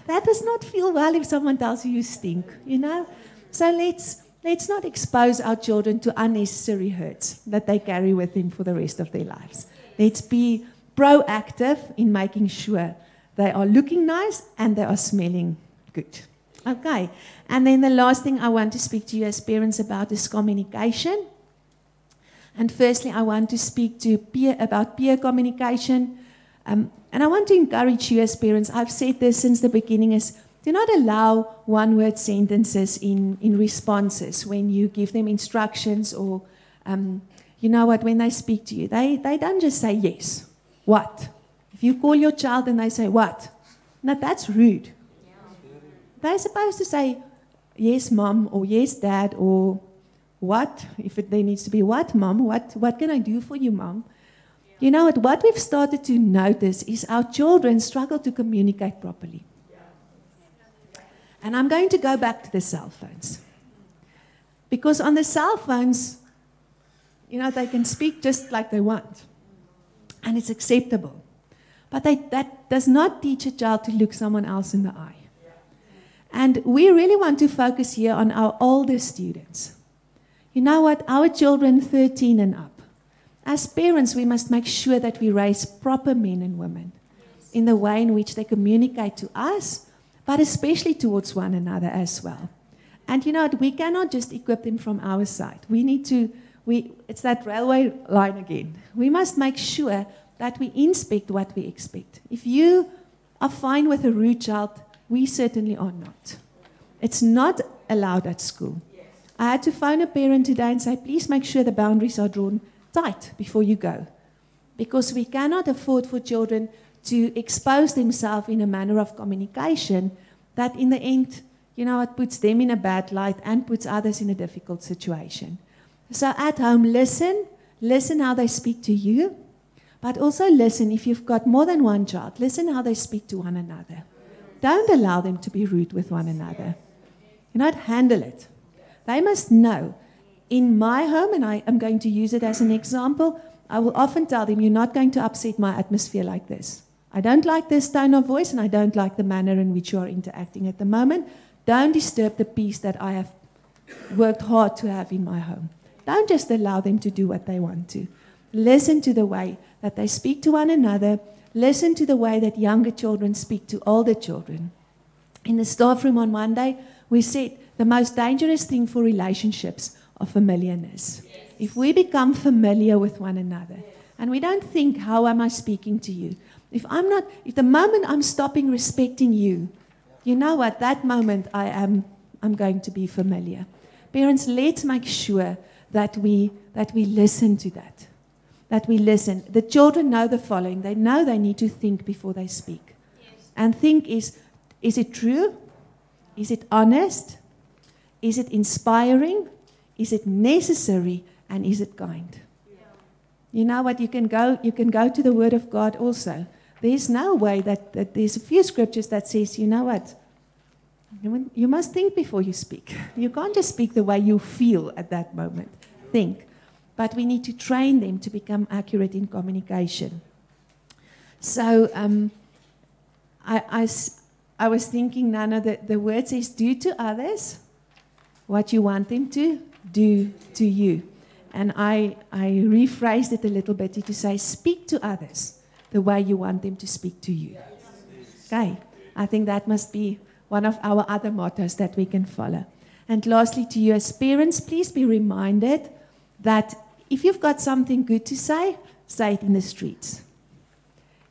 does not feel well if someone tells you stink, you know. So let's not expose our children to unnecessary hurts that they carry with them for the rest of their lives. Let's be proactive in making sure they are looking nice and they are smelling good. Okay. And then the last thing I want to speak to you as parents about is communication. And firstly, I want to speak to about peer communication. And I want to encourage you as parents, I've said this since the beginning, is do not allow one-word sentences in responses when you give them instructions or, you know what, when they speak to you. They don't just say yes. What? If you call your child and they say, what? Now, that's rude. They're supposed to say, yes, mom, or yes, dad, or what? If there needs to be what, mom? What can I do for you, mom? You know what we've started to notice is our children struggle to communicate properly. And I'm going to go back to the cell phones. Because on the cell phones, you know, they can speak just like they want. And it's acceptable. But that does not teach a child to look someone else in the eye. And we really want to focus here on our older students. You know what? Our children 13 and up. As parents, we must make sure that we raise proper men and women in the way in which they communicate to us, but especially towards one another as well. And you know what? We cannot just equip them from our side. It's that railway line again. We must make sure that we inspect what we expect. If you are fine with a rude child, we certainly are not. It's not allowed at school. I had to phone a parent today and say, please make sure the boundaries are drawn tight before you go. Because we cannot afford for children to expose themselves in a manner of communication that in the end, it puts them in a bad light and puts others in a difficult situation. So at home, listen how they speak to you, but also listen if you've got more than one child, listen how they speak to one another. Don't allow them to be rude with one another. Handle it. They must know. In my home, and I am going to use it as an example, I will often tell them, you're not going to upset my atmosphere like this. I don't like this tone of voice, and I don't like the manner in which you are interacting at the moment. Don't disturb the peace that I have worked hard to have in my home. Don't just allow them to do what they want to. Listen to the way that they speak to one another. Listen to the way that younger children speak to older children. In the staff room on Monday, we said the most dangerous thing for relationships are familiarness. Yes. If we become familiar with one another, and we don't think, how am I speaking to you? If the moment I'm stopping respecting you, you know what, that moment I'm going to be familiar. Parents, let's make sure that we listen to that. That we listen. The children know the following. They know they need to think before they speak. Yes. And think is it true? Is it honest? Is it inspiring? Is it necessary? And is it kind? Yeah. You know what? You can go to the Word of God also. There's no way that there's a few scriptures that says, you know what? You must think before you speak. You can't just speak the way you feel at that moment. Think. But we need to train them to become accurate in communication. So I was thinking, Nana, that the word says, do to others what you want them to do to you. And I rephrased it a little bit to say, speak to others the way you want them to speak to you. Okay, I think that must be one of our other mottos that we can follow. And lastly, to you as parents, please be reminded that if you've got something good to say it in the streets.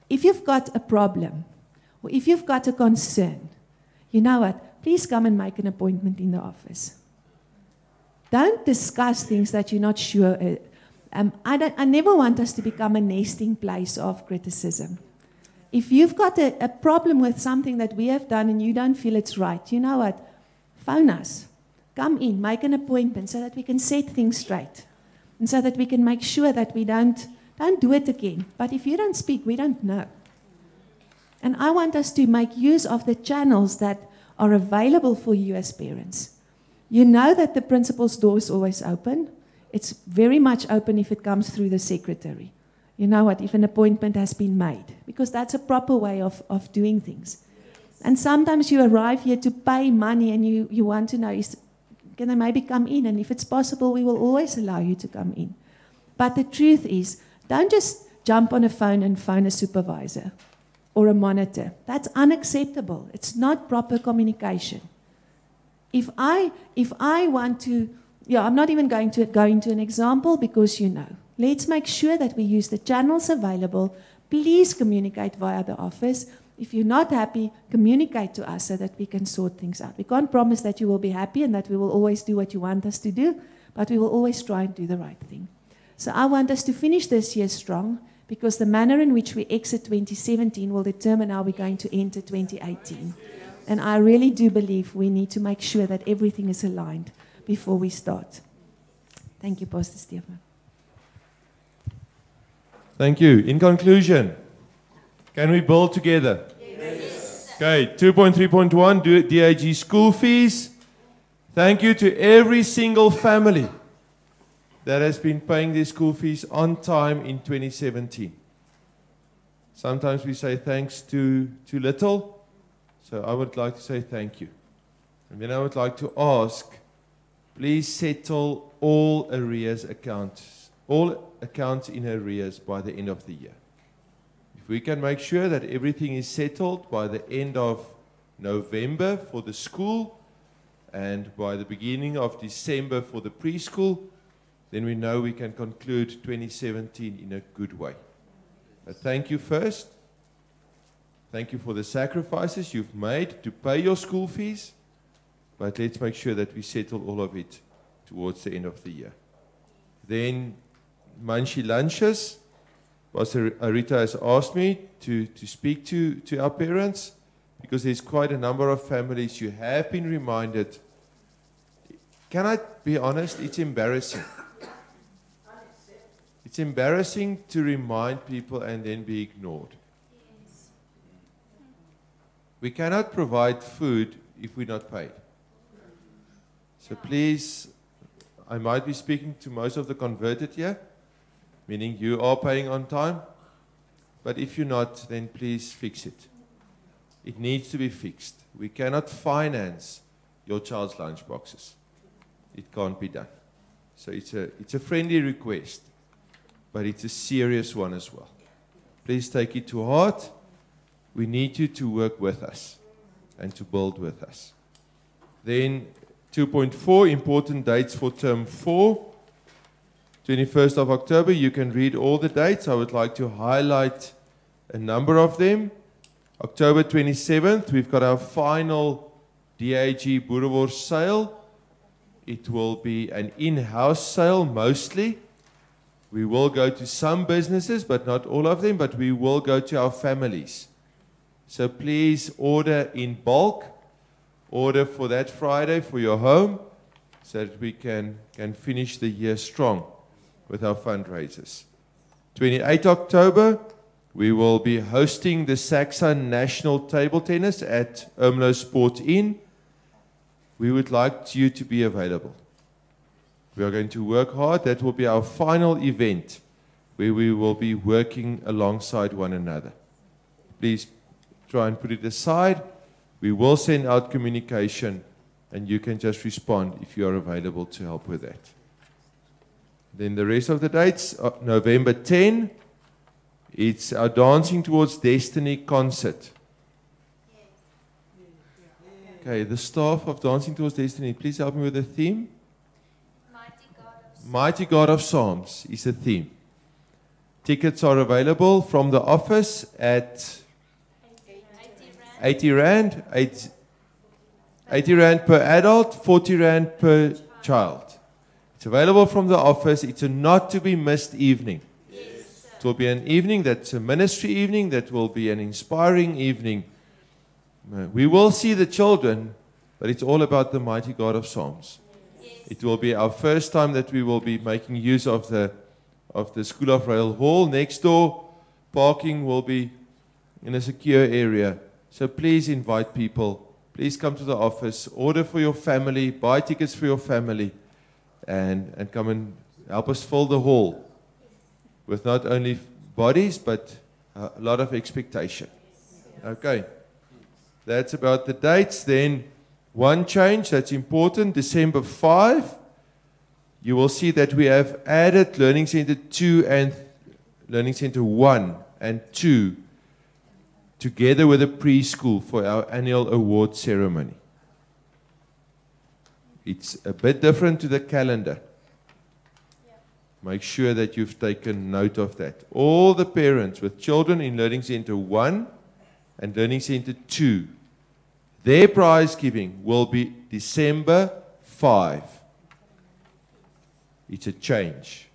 If you've got a problem, or if you've got a concern, you know what? Please come and make an appointment in the office. Don't discuss things that you're not sure. I never want us to become a nesting place of criticism. If you've got a problem with something that we have done and you don't feel it's right, you know what? Phone us. Come in, make an appointment so that we can set things straight. And so that we can make sure that we don't do it again. But if you don't speak, we don't know. And I want us to make use of the channels that are available for you as parents. You know that the principal's door is always open. It's very much open if it comes through the secretary. You know what, if an appointment has been made. Because that's a proper way of doing things. And sometimes you arrive here to pay money and you want to know, can I maybe come in? And if it's possible, we will always allow you to come in. But the truth is, don't just jump on a phone and phone a supervisor or a monitor. That's unacceptable. It's not proper communication. If I want to, I'm not even going to go into an example because you know. Let's make sure that we use the channels available. Please communicate via the office. If you're not happy, communicate to us so that we can sort things out. We can't promise that you will be happy and that we will always do what you want us to do, but we will always try and do the right thing. So I want us to finish this year strong because the manner in which we exit 2017 will determine how we're going to enter 2018. And I really do believe we need to make sure that everything is aligned before we start. Thank you, Pastor Stefan. Thank you. In conclusion, can we build together? Yes. Okay, 2.3.1, DAG school fees. Thank you to every single family that has been paying their school fees on time in 2017. Sometimes we say thanks too little, so I would like to say thank you. And then I would like to ask, please settle all arrears accounts, all accounts in arrears by the end of the year. If we can make sure that everything is settled by the end of November for the school and by the beginning of December for the preschool, then we know we can conclude 2017 in a good way. But thank you first. Thank you for the sacrifices you've made to pay your school fees. But let's make sure that we settle all of it towards the end of the year. Then, Manshi lunches. Pastor Arita has asked me to speak to our parents, because there's quite a number of families you have been reminded. Can I be honest? It's embarrassing. It's embarrassing to remind people and then be ignored. We cannot provide food if we're not paid. So please, I might be speaking to most of the converted here, meaning you are paying on time. But if you're not, then please fix it. It needs to be fixed. We cannot finance your child's lunch boxes. It can't be done. So it's a friendly request, but it's a serious one as well. Please take it to heart. We need you to work with us and to build with us. Then 2.4, important dates for term 4. 21st of October, you can read all the dates. I would like to highlight a number of them. October 27th, we've got our final DAG Boerewors sale. It will be an in-house sale mostly. We will go to some businesses, but not all of them, but we will go to our families. So please order in bulk. Order for that Friday for your home, so that we can finish the year strong with our fundraisers. 28 October, we will be hosting the Saxa National Table Tennis at Ermelo Sport Inn. We would like you to be available. We are going to work hard. That will be our final event where we will be working alongside one another. Please try and put it aside. We will send out communication, and you can just respond if you are available to help with that. Then the rest of the dates, November 10, it's our Dancing Towards Destiny concert. Okay, the staff of Dancing Towards Destiny, please help me with the theme. Mighty God of Psalms is the theme. Tickets are available from the office at 80 Rand, 80 Rand per adult, 40 Rand per child. It's available from the office. It's a not to be missed evening. Yes, it will be an evening that's a ministry evening, that will be an inspiring evening. We will see the children, but it's all about the mighty God of Psalms. Yes. It will be our first time that we will be making use of the School of Rail Hall. Next door, parking will be in a secure area. So please invite people. Please come to the office, order for your family, buy tickets for your family, and come and help us fill the hall with not only bodies, but a lot of expectation. Okay, that's about the dates. Then one change that's important, December 5, you will see that we have added Learning Center 2 and Learning Center 1 and 2 together with a preschool for our annual award ceremony. It's a bit different to the calendar. Make sure that you've taken note of that. All the parents with children in Learning Center 1 and Learning Center 2, their prize giving will be December 5. It's a change.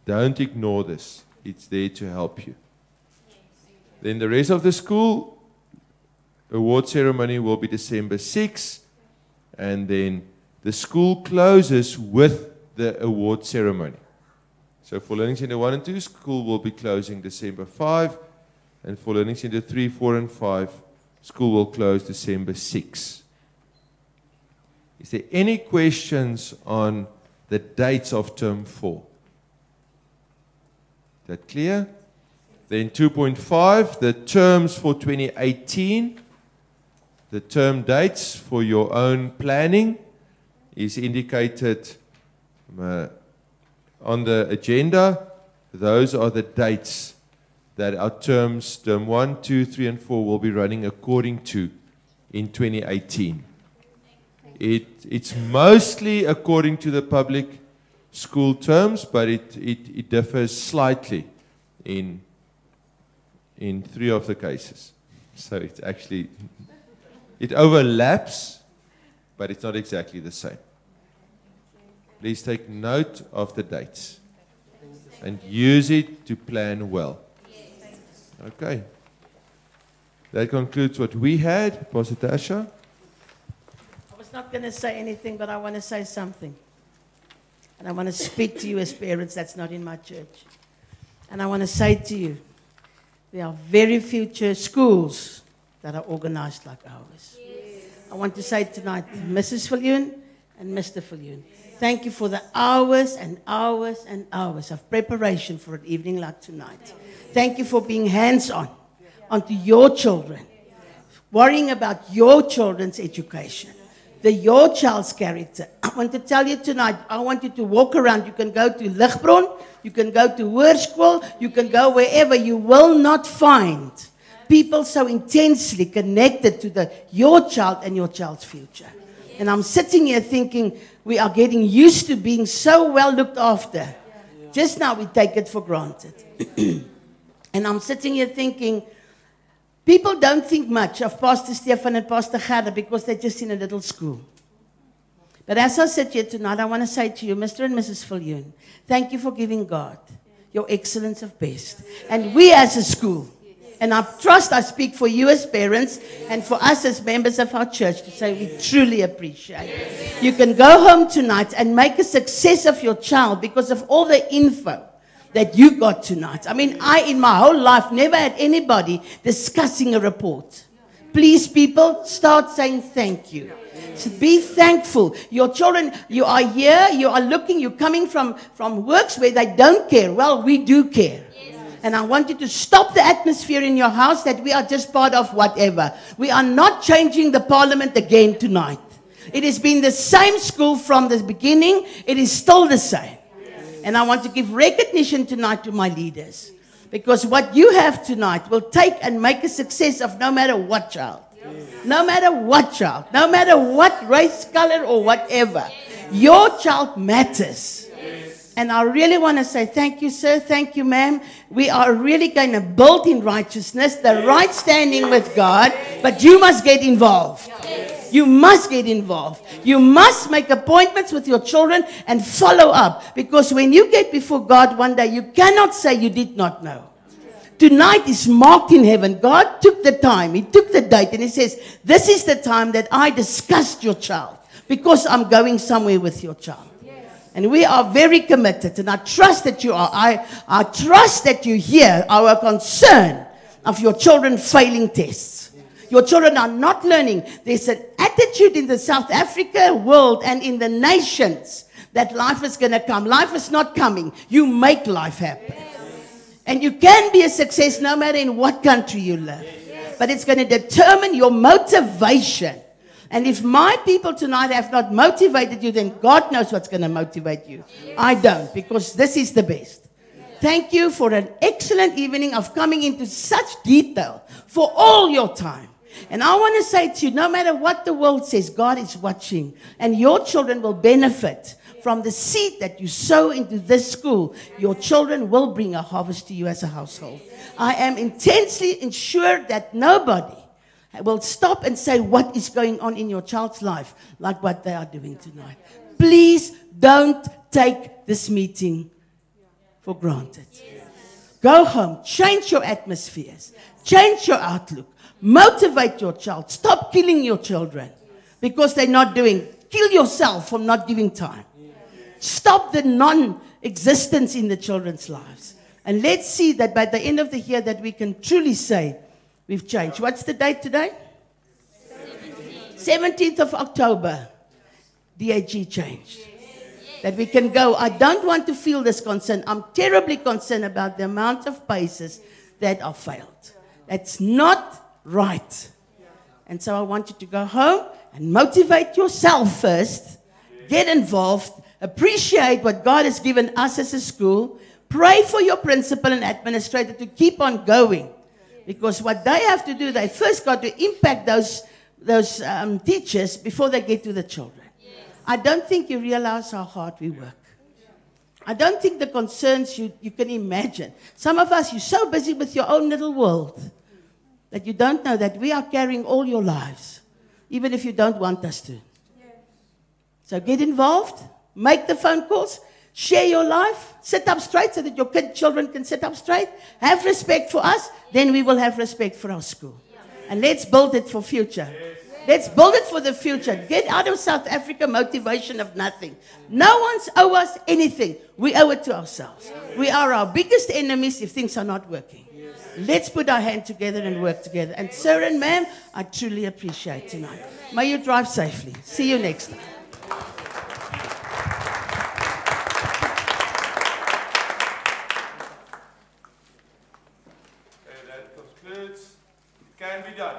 Don't ignore this. It's there to help you. Then the rest of the school award ceremony will be December 6, and then the school closes with the award ceremony. So for Learning Center 1 and 2, school will be closing December 5, and for Learning Center 3, 4, and 5, school will close December 6. Is there any questions on the dates of term 4? Is that clear? Then 2.5, the terms for 2018, the term dates for your own planning is indicated on the agenda. Those are the dates that our terms, term 1, 2, 3, and 4 will be running according to in 2018. It's mostly according to the public school terms, but it differs slightly in 3 of the cases. So it's actually, it overlaps, but it's not exactly the same. Please take note of the dates. and use it to plan well. Okay. That concludes what we had. Pastor Tasha. I was not going to say anything, but I want to say something. And I want to speak to you as parents. That's not in my church. And I want to say to you, there are very few church schools that are organized like ours. Yes. I want to say tonight, Mrs. Viljoen and Mr. Viljoen, thank you for the hours and hours and hours of preparation for an evening like tonight. Thank you for being hands-on onto your children, worrying about your children's education, your child's character. I want to tell you tonight, I want you to walk around. You can go to Ligbron, you can go to Hoërskool, you can go wherever. You will not find people so intensely connected to your child and your child's future. And I'm sitting here thinking we are getting used to being so well looked after. Just now we take it for granted. And I'm sitting here thinking, people don't think much of Pastor Stefan and Pastor Gerda because they're just in a little school. But as I sit here tonight, I want to say to you, Mr. and Mrs. Viljoen, thank you for giving God your excellence of best. And we as a school, and I trust I speak for you as parents and for us as members of our church to say we truly appreciate it. You can go home tonight and make a success of your child because of all the info that you got tonight. I mean, I in my whole life never had anybody discussing a report. Please, people, start saying thank you. So be thankful. Your children, you are here, you are looking, you're coming from works where they don't care. Well, we do care. And I want you to stop the atmosphere in your house that we are just part of whatever. We are not changing the parliament again tonight. It has been the same school from the beginning. It is still the same. And I want to give recognition tonight to my leaders. Because what you have tonight will take and make a success of no matter what child. No matter what child. No matter what race, color, or whatever. Your child matters. And I really want to say thank you, sir. Thank you, ma'am. We are really going to build in righteousness, the right standing with God. But you must get involved. You must get involved. You must make appointments with your children and follow up. Because when you get before God one day, you cannot say you did not know. Tonight is marked in heaven. God took the time. He took the date and He says, this is the time that I discussed your child. Because I'm going somewhere with your child. And we are very committed. And I trust that you are. I trust that you hear our concern of your children failing tests. Your children are not learning. There's an attitude in the South Africa world and in the nations that life is going to come. Life is not coming. You make life happen. And you can be a success no matter in what country you live. But it's going to determine your motivation. And if my people tonight have not motivated you, then God knows what's going to motivate you. I don't, because this is the best. Thank you for an excellent evening of coming into such detail for all your time. And I want to say to you, no matter what the world says, God is watching. And your children will benefit from the seed that you sow into this school. Your children will bring a harvest to you as a household. I am intensely ensured that nobody will stop and say what is going on in your child's life like what they are doing tonight. Please don't take this meeting for granted. Go home, change your atmospheres, change your outlook, motivate your child. Stop killing your children because they're not doing. Kill yourself for not giving time. Stop the non-existence in the children's lives. And let's see that by the end of the year that we can truly say we've changed. What's the date today? 17th of October. DAG changed. That we can go. I don't want to feel this concern. I'm terribly concerned about the amount of places that are failed. That's not right. And so I want you to go home and motivate yourself first. Get involved. Appreciate what God has given us as a school. Pray for your principal and administrator to keep on going. Because what they have to do, they first got to impact those teachers before they get to the children. I don't think you realize how hard we work. I don't think the concerns you can imagine. Some of us, you're so busy with your own little world that you don't know that we are carrying all your lives, even if you don't want us to. So get involved, make the phone calls, Share your life. Sit up straight so that your children can sit up straight. Have respect for us. Then we will have respect for our school. And let's build it for future. Let's build it for the future. Get out of South Africa motivation of nothing. No one's owe us anything. We owe it to ourselves. We are our biggest enemies if things are not working. Let's put our hand together and work together. And sir and ma'am, I truly appreciate tonight. May you drive safely. See you next time. And that concludes. It can be done.